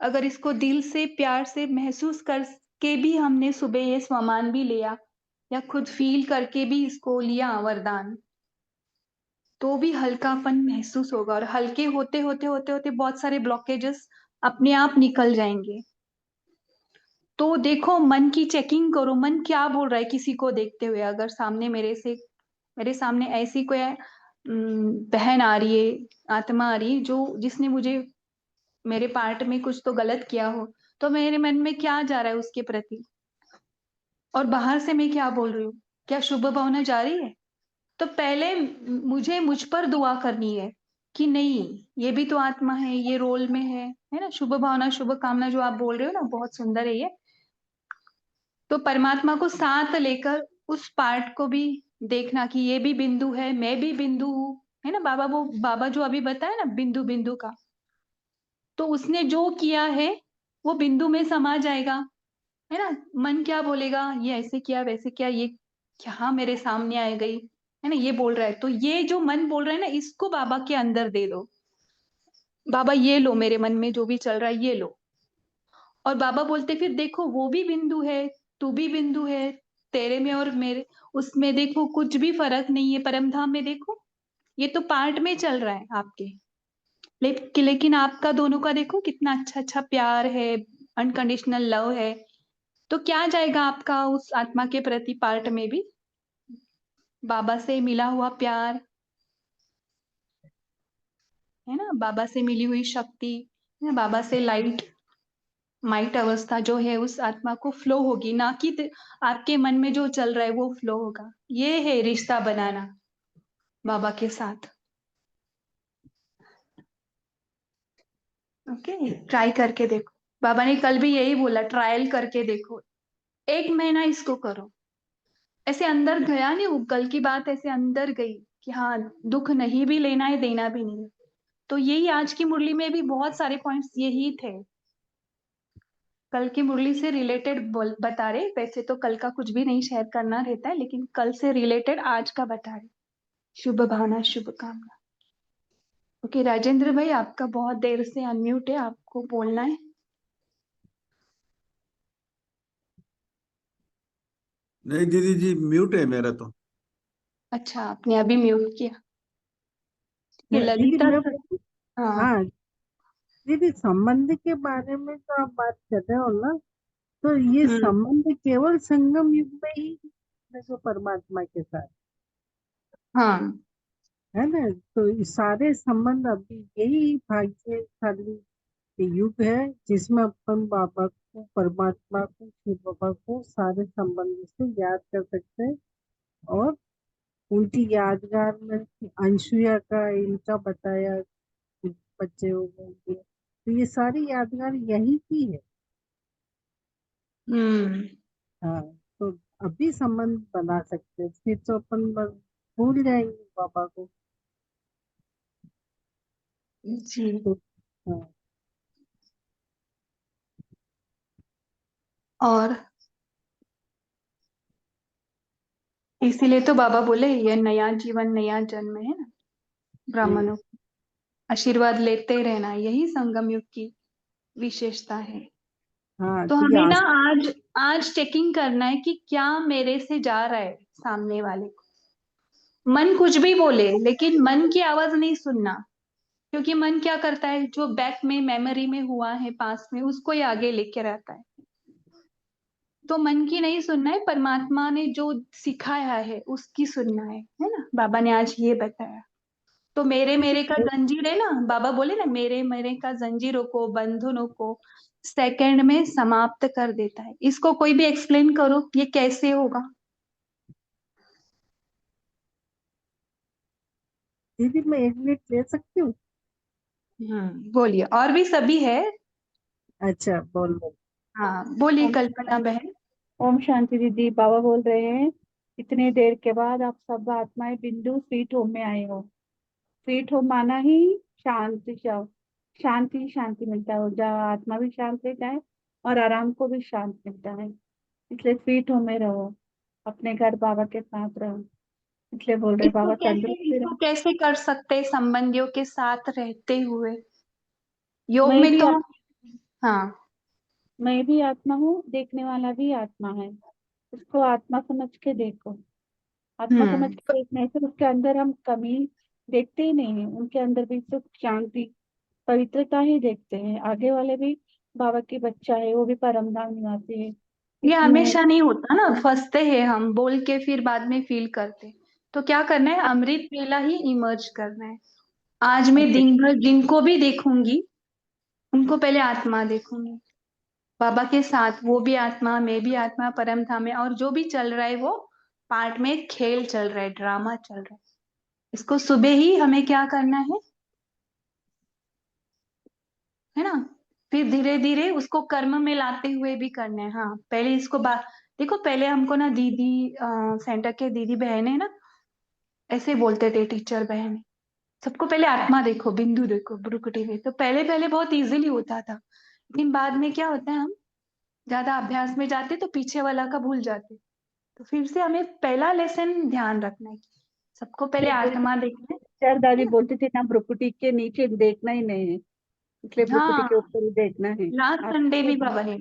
अगर इसको दिल से प्यार से महसूस करके भी हमने सुबह ये स्वमान भी लिया या खुद फील करके भी इसको लिया वरदान, तो भी हल्कापन महसूस होगा और हल्के होते होते होते होते बहुत सारे ब्लॉकेजेस अपने आप निकल जाएंगे। तो देखो, मन की चेकिंग करो, मन क्या बोल रहा है किसी को देखते हुए। अगर सामने मेरे सामने ऐसी कोई बहन आ रही है, आत्मा आ रही है जो जिसने मुझे मेरे पार्ट में कुछ तो गलत किया हो, तो मेरे मन में क्या जा रहा है उसके प्रति, और बाहर से मैं क्या बोल रही हूँ, क्या शुभ भावना जा रही है? तो पहले मुझे मुझ पर दुआ करनी है कि नहीं, ये भी तो आत्मा है, ये रोल में है ना। शुभ भावना शुभ कामना जो आप बोल रहे हो ना, बहुत सुंदर है ये। तो परमात्मा को साथ लेकर उस पार्ट को भी देखना कि ये भी बिंदु है, मैं भी बिंदु हूँ, है ना। बाबा जो अभी बताया ना बिंदु बिंदु का, तो उसने जो किया है वो बिंदु में समा जाएगा, है ना। मन क्या बोलेगा, ये ऐसे किया वैसे किया, ये क्या मेरे सामने आ गई, है ना, ये बोल रहा है। तो ये जो मन बोल रहा है ना, इसको बाबा के अंदर दे दो। बाबा ये लो, मेरे मन में जो भी चल रहा है ये लो। और बाबा बोलते फिर देखो वो भी बिंदु है, तू भी बिंदु है, तेरे में और मेरे उसमें देखो कुछ भी फर्क नहीं है, परम धाम में देखो ये तो पार्ट में चल रहा है आपके, लेकिन आपका दोनों का देखो कितना अच्छा अच्छा प्यार है, अनकंडीशनल लव है। तो क्या जाएगा आपका उस आत्मा के प्रति पार्ट में भी? बाबा से मिला हुआ प्यार, है ना, बाबा से मिली हुई शक्ति, है ना, बाबा से लाइट माइट अवस्था जो है उस आत्मा को फ्लो होगी, ना कि आपके मन में जो चल रहा है वो फ्लो होगा। ये है रिश्ता बनाना बाबा के साथ। ओके, ट्राई करके देखो। बाबा ने कल भी यही बोला, ट्रायल करके देखो, 1 महीना इसको करो। ऐसे अंदर गया नहीं, वो कल की बात ऐसे अंदर गई कि हाँ दुख नहीं भी लेना है, देना भी नहीं है। तो यही आज की मुरली में भी बहुत सारे पॉइंट्स यही थे। कल की मुरली से रिलेटेड बता रहे, वैसे तो कल का कुछ भी नहीं शेयर करना रहता है, लेकिन कल से रिलेटेड आज का बता रहे। शुभ भावना, शुभ कामना। ओके राजेंद्र भाई, आपका बहुत देर से अनम्यूट है, आपको बोलना है। नहीं दीदी जी, म्यूट है मेरा तो। अच्छा, आपने अभी म्यूट किया। ये दीदी ललिता मैं हाँ हाँ दीदी, संबंध के बारे में तो आप बात कर रहे हो ना, तो ये संबंध केवल संगम युग में ही देखो परमात्मा के साथ, हाँ है ना। तो ये सारे संबंध अभी यही भाग्यशाली युग है जिसमें अपन बाबा को, परमात्मा को, शिव बाबा को सारे संबंध से याद कर सकते हैं। और उनकी यादगार में अंशुया का इनका बताया कि बच्चे हो गए, तो ये सारी यादगार यही की है। हाँ, तो अभी संबंध बना सकते हैं, फिर तो अपन भूल जाएंगे बाबा को। जी तो हाँ, और इसीलिए तो बाबा बोले ये नया जीवन, नया जन्म है ना, ब्राह्मणों को आशीर्वाद लेते रहना, यही संगम युग की विशेषता है। हाँ, तो क्योंकि हमें ना आज आज चेकिंग करना है कि क्या मेरे से जा रहा है सामने वाले को। मन कुछ भी बोले, लेकिन मन की आवाज नहीं सुनना, क्योंकि मन क्या करता है, जो बैक में मेमोरी में हुआ है पास्ट में, उसको ही आगे लेके रहता है। तो मन की नहीं सुनना है, परमात्मा ने जो सिखाया है उसकी सुनना है ना। बाबा ने आज ये बताया। तो मेरे मेरे का जंजीर है ना, बाबा बोले ना, मेरे मेरे का जंजीरों को, बंधनों को सेकंड में समाप्त कर देता है। इसको कोई भी एक्सप्लेन करो, ये कैसे होगा। दीदी मैं 1 मिनट ले सकती हूँ? बोलिए, और भी सभी है। अच्छा, बोल। हाँ बोलिए ओम कल्पना बहन। ओम शांति दीदी। बाबा बोल रहे हैं इतने देर के बाद आप सब आत्माएं बिंदु स्वीट होम में आए हो। स्वीट होम माना ही शांति, शांति शांति मिलता है, जहाँ आत्मा भी शांत रहता है और आराम को भी शांत मिलता है। इसलिए स्वीट होम में रहो, अपने घर बाबा के साथ रहो। इसलिए बोल रहे बाबा तंदुरुस्ती इसको रहो। कैसे कर सकते हैं संबंधियों के साथ रहते हुए। योग मैं में भी तो हाँ मैं भी आत्मा हूँ, देखने वाला भी आत्मा है। उसको आत्मा समझ के देखो। आत्मा समझ के देखने से उसके अंदर हम कमी देखते ही नहीं है, उनके अंदर भी सुख शांति पवित्रता ही देखते हैं। आगे वाले भी बाबा की बच्चा है, वो भी परम धाम निवासी है। ये इसमें हमेशा नहीं होता ना, फंसते हैं हम बोल के, फिर बाद में फील करते। तो क्या करना है, अमृत वेला ही इमर्ज करना है। आज मैं दिन भर जिनको भी देखूंगी, उनको पहले आत्मा देखूंगी, बाबा के साथ। वो भी आत्मा, मैं भी आत्मा, परम धाम में। और जो भी चल रहा है वो पार्ट में खेल चल रहा है, ड्रामा चल रहा है। इसको सुबह ही हमें क्या करना है ना। फिर धीरे धीरे उसको कर्म में लाते हुए भी करना है। हाँ पहले इसको देखो, पहले हमको ना दीदी सेंटर के दीदी बहन है ना, ऐसे बोलते थे टीचर बहन, सबको पहले आत्मा देखो, बिंदु देखो, ब्रुकुटी में। तो पहले पहले बहुत इजीली होता था, लेकिन बाद में क्या होता है, हम ज्यादा अभ्यास में जाते तो पीछे वाला का भूल जाते। तो फिर से हमें पहला लेसन ध्यान रखना है कि सबको पहले आत्मा देखना चार है दादी ना। बोलती थी ना, भ्रुकुटी के नीचे देखना ही नहीं है, इसलिए भ्रुकुटी हाँ के ऊपर ही देखना है। लास्ट संडे आत्मा भी को बाबा ने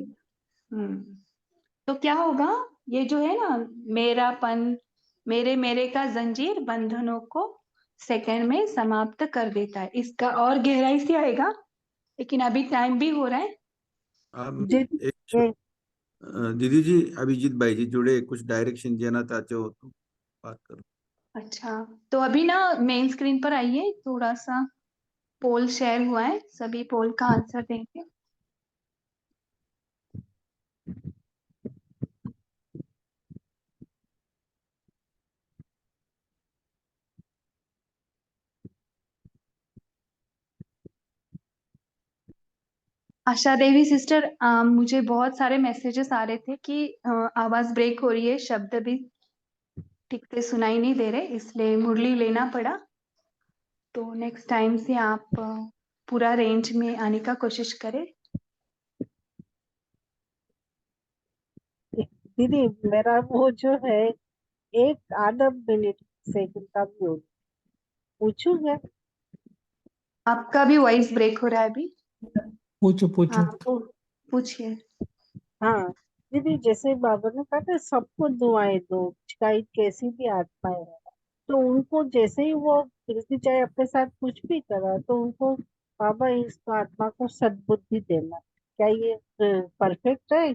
तो क्या होगा, ये जो है ना, मेरापन, मेरे मेरे का जंजीर बंधनों को सेकंड में समाप्त कर देता है। इसका और गहराई से आएगा, लेकिन अभी टाइम भी हो रहा है। आप दीदी एक दीदी जी, अभिजीत भाई जी जुड़े, कुछ डायरेक्शन देना चाहते हो तो बात करो। अच्छा, तो अभी ना मेन स्क्रीन पर आइए, थोड़ा सा पोल शेयर हुआ है, सभी पोल का आंसर देंगे। आशा देवी सिस्टर, मुझे बहुत सारे मैसेजेस आ रहे थे कि आवाज ब्रेक हो रही है, शब्द भी ठीक से सुनाई नहीं दे रहे, इसलिए मुरली लेना पड़ा। तो नेक्स्ट टाइम से आप पूरा रेंज में आने का कोशिश करें। दीदी मेरा वो जो है एक आधा मिनट सेकंड का भी हो, पूछू क्या? आपका भी वॉइस ब्रेक हो रहा है अभी। पूछो पूछो। हाँ पूछिए। हाँ दीदी, जैसे बाबा ने कहा था सबको दुआएं दो, चाहे कैसी भी आत्माएं है, तो उनको जैसे ही वो किसी चाहे अपने साथ कुछ भी करा तो उनको बाबा इस आत्मा को सद्बुद्धि देना, क्या ये परफेक्ट है?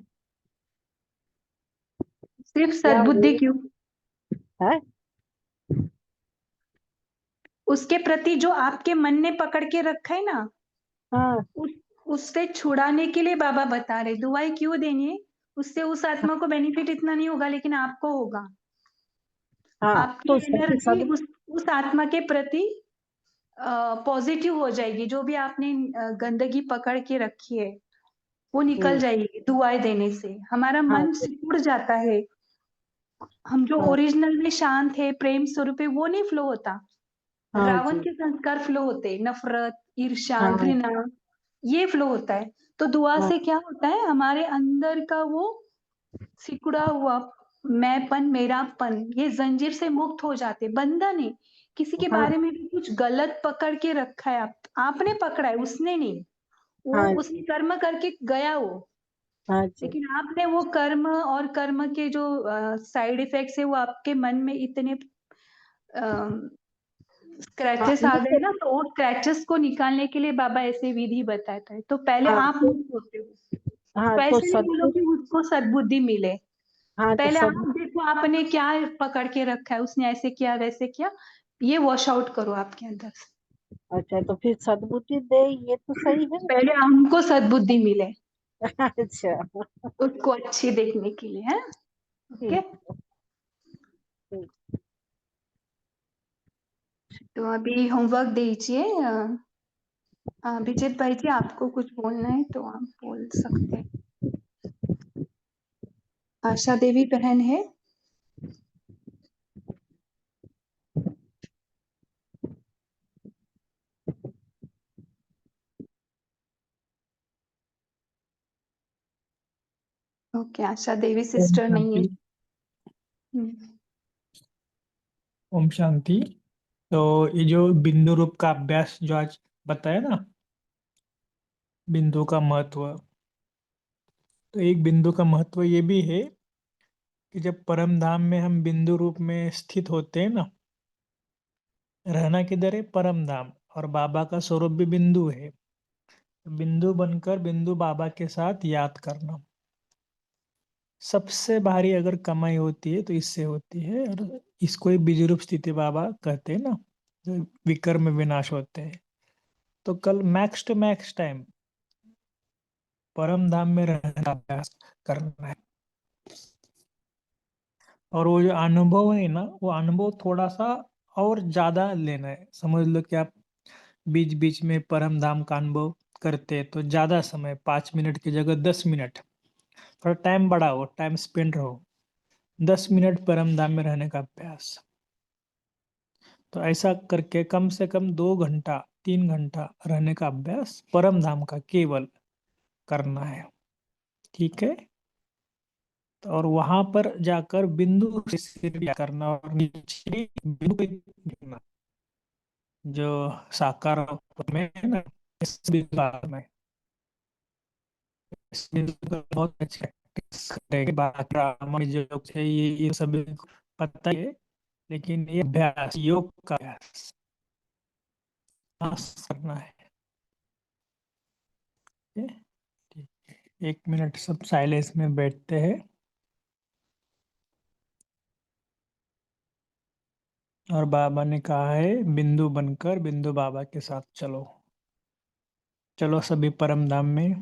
सिर्फ या सद्बुद्धि वो क्यों, है? उसके प्रति जो आपके मन ने पकड़ के रखा है ना, हाँ उससे छुड़ाने के लिए बाबा बता रहे दुआएं क्यों देनी है। उससे उस आत्मा को बेनिफिट इतना नहीं होगा, लेकिन आपको होगा। हाँ आपकी तो एनर्जी उस आत्मा के प्रति पॉजिटिव हो जाएगी। जो भी आपने गंदगी पकड़ के रखी है वो निकल जाएगी दुआएं देने से। हमारा हाँ मन सिकुड़ जाता है। हम जो हाँ ओरिजिनल में शांत है, प्रेम स्वरूप है, वो नहीं फ्लो होता। हाँ रावण जी के संस्कार फ्लो होते, नफरत, ईर्ष्या, हाँ घृणा, ये फ्लो होता है। तो दुआ हाँ से क्या होता है, हमारे अंदर का वो सिकुड़ा हुआ मैंपन, मेरापन, ये जंजीर से मुक्त हो जाते। बंधन नहीं, किसी के हाँ बारे में भी कुछ गलत पकड़ के रखा है आपने पकड़ा है, उसने नहीं। वो हाँ उसने जी कर्म करके गया वो, हाँ जी लेकिन आपने वो कर्म और कर्म के जो साइड इफेक्ट्स है वो आपके मन में इतने हाँ स्क्रैचेस आ ये गए तो ना, तो वो स्क्रैचेस को निकालने के लिए बाबा ऐसे विधि बताता है। तो पहले हाँ आप तो मुक्त होते हो। हाँ तो तो ऐसे नहीं बोलो सदबुद्धि, कि उसको सद्बुद्धि मिले। हाँ तो पहले सब, आप देखो आपने क्या पकड़ के रखा है, उसने ऐसे किया वैसे किया, ये वॉश आउट करो आपके अंदर से। अच्छा तो फिर सद्बुद्धि दे, ये तो सही है। पहले हमको सद्बुद्धि मिले, अच्छा उसको अच्छी देखने के लिए है। ओके, ठीक ठीक। तो अभी होमवर्क दीजिए। अभिजीत भाई जी, आपको कुछ बोलना है तो आप बोल सकते हैं। आशा देवी बहन है। ओके, आशा देवी ओम सिस्टर नहीं है। शांति। ओम शांति। तो ये जो बिंदु रूप का अभ्यास जो आज बताया ना, बिंदु का महत्व, तो एक बिंदु का महत्व ये भी है कि जब परम धाम में हम बिंदु रूप में स्थित होते हैं ना, रहना किधर है? परम धाम। और बाबा का स्वरूप भी बिंदु है। बिंदु बनकर बिंदु बाबा के साथ याद करना सबसे भारी अगर कमाई होती है तो इससे होती है। और इसको ही बीज रूप स्थिति बाबा कहते हैं ना, जो विकर्म विनाश होते हैं। तो कल मैक्स टू मैक्स टाइम परम धाम में रहने का अभ्यास करना है। और वो जो अनुभव है ना, वो अनुभव थोड़ा सा और ज्यादा लेना है। समझ लो कि आप बीच बीच में परम धाम का अनुभव करते हैं तो ज्यादा समय, 5 मिनट की जगह 10 मिनट, थोड़ा टाइम बढ़ाओ, टाइम स्पेंड रहो। 10 मिनट परम धाम में रहने का अभ्यास। तो ऐसा करके कम से कम 2 घंटा 3 घंटा रहने का अभ्यास परम धाम का केवल करना है। ठीक है। तो और वहां पर जाकर बिंदु से सिर करना और नीचे बिंदु पे गिरना, जो साकार में है ना, इस बिंदु में, इस बिंदु का बहुत अच्छा practice करेंगे। बाकी रामायण जो है ये सभी को पता ही है, लेकिन ये अभ्यास, योग का अभ्यास करना है। ठीक है? ठीक है। 1 मिनट सब साइलेंस में बैठते हैं और बाबा ने कहा है बिंदु बनकर बिंदु बाबा के साथ चलो। चलो सभी परम धाम में।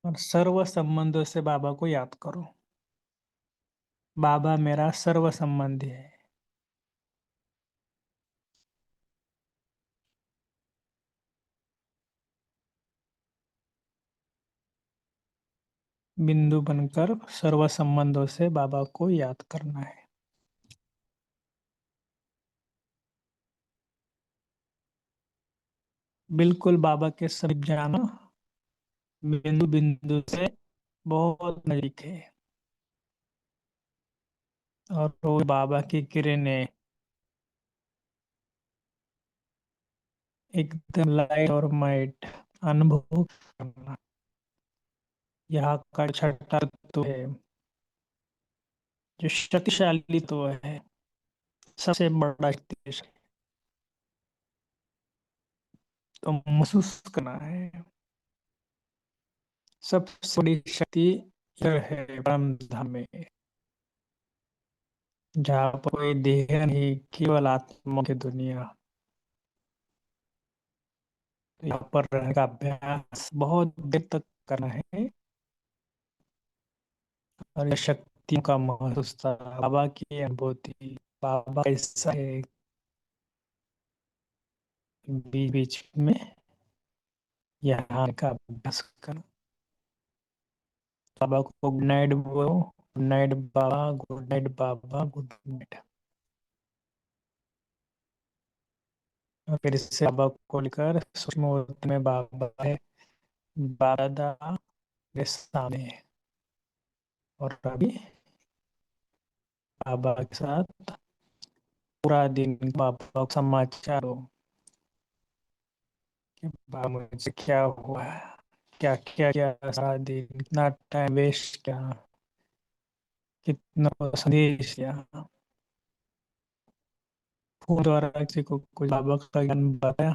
और सर्व संबंधों से बाबा को याद करो। बाबा मेरा सर्व संबंधी है। बिंदु बनकर सर्व संबंधों से बाबा को याद करना है। बिल्कुल बाबा के समीप जाना बिंदु बिंदु से बहुत नजदीक है और वो बाबा की किरणें एकदम लाइट और माइट अनुभव करना। यहाँ का छठा तत्व है जो शक्तिशाली तो है, सबसे बड़ा शक्ति तो महसूस करना है। सबसे बड़ी शक्ति यह है परम धाम में, जहाँ पर कोई देह नहीं, केवल आत्मा की दुनिया। यहाँ पर रहने का अभ्यास बहुत देर तक करना है और यह शक्तियों का महसूस था, बाबा की अनुभूति। बाबा ऐसा है बीच बीच में यहाँ का अभ्यास करना। बाबा को गुड नाइट बोलो, गुड नाइट बाबा, गुड नाइट बाबा, गुड नाइट। और फिर इससे बाबा को लेकर सूक्ष्म होते में बाबा है, बाबा के सामने है और अभी बाबा के साथ पूरा दिन बाबा को समाचार हो कि बाबा मुझे क्या हुआ, क्या क्या क्या सारा दिन, कितना टाइम वेस्ट किया, कितना संदेश किया। फोन द्वारा किसी को कुछ बाबा का ज्ञान बताया,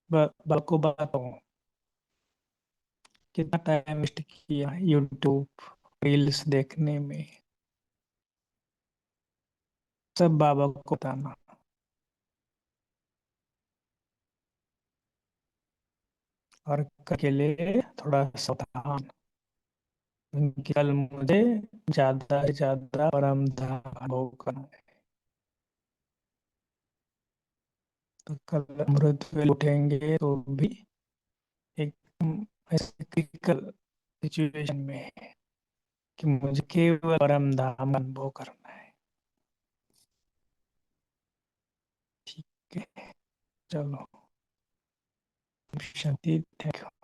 बाबा को बताओ कितना टाइम वेस्ट किया यूट्यूब रील्स देखने में, सब बाबा को बताना। और के लिए थोड़ा सावधान, क्योंकि कल मुझे ज्यादा से ज्यादा परम धाम अनुभव करना है। तो कल अमृत वेल उठेंगे तो भी एक ऐसे क्रिटिकल सिचुएशन में है कि मुझे केवल परम धाम अनुभव करना है। ठीक है, चलो शांति, थैंक यू।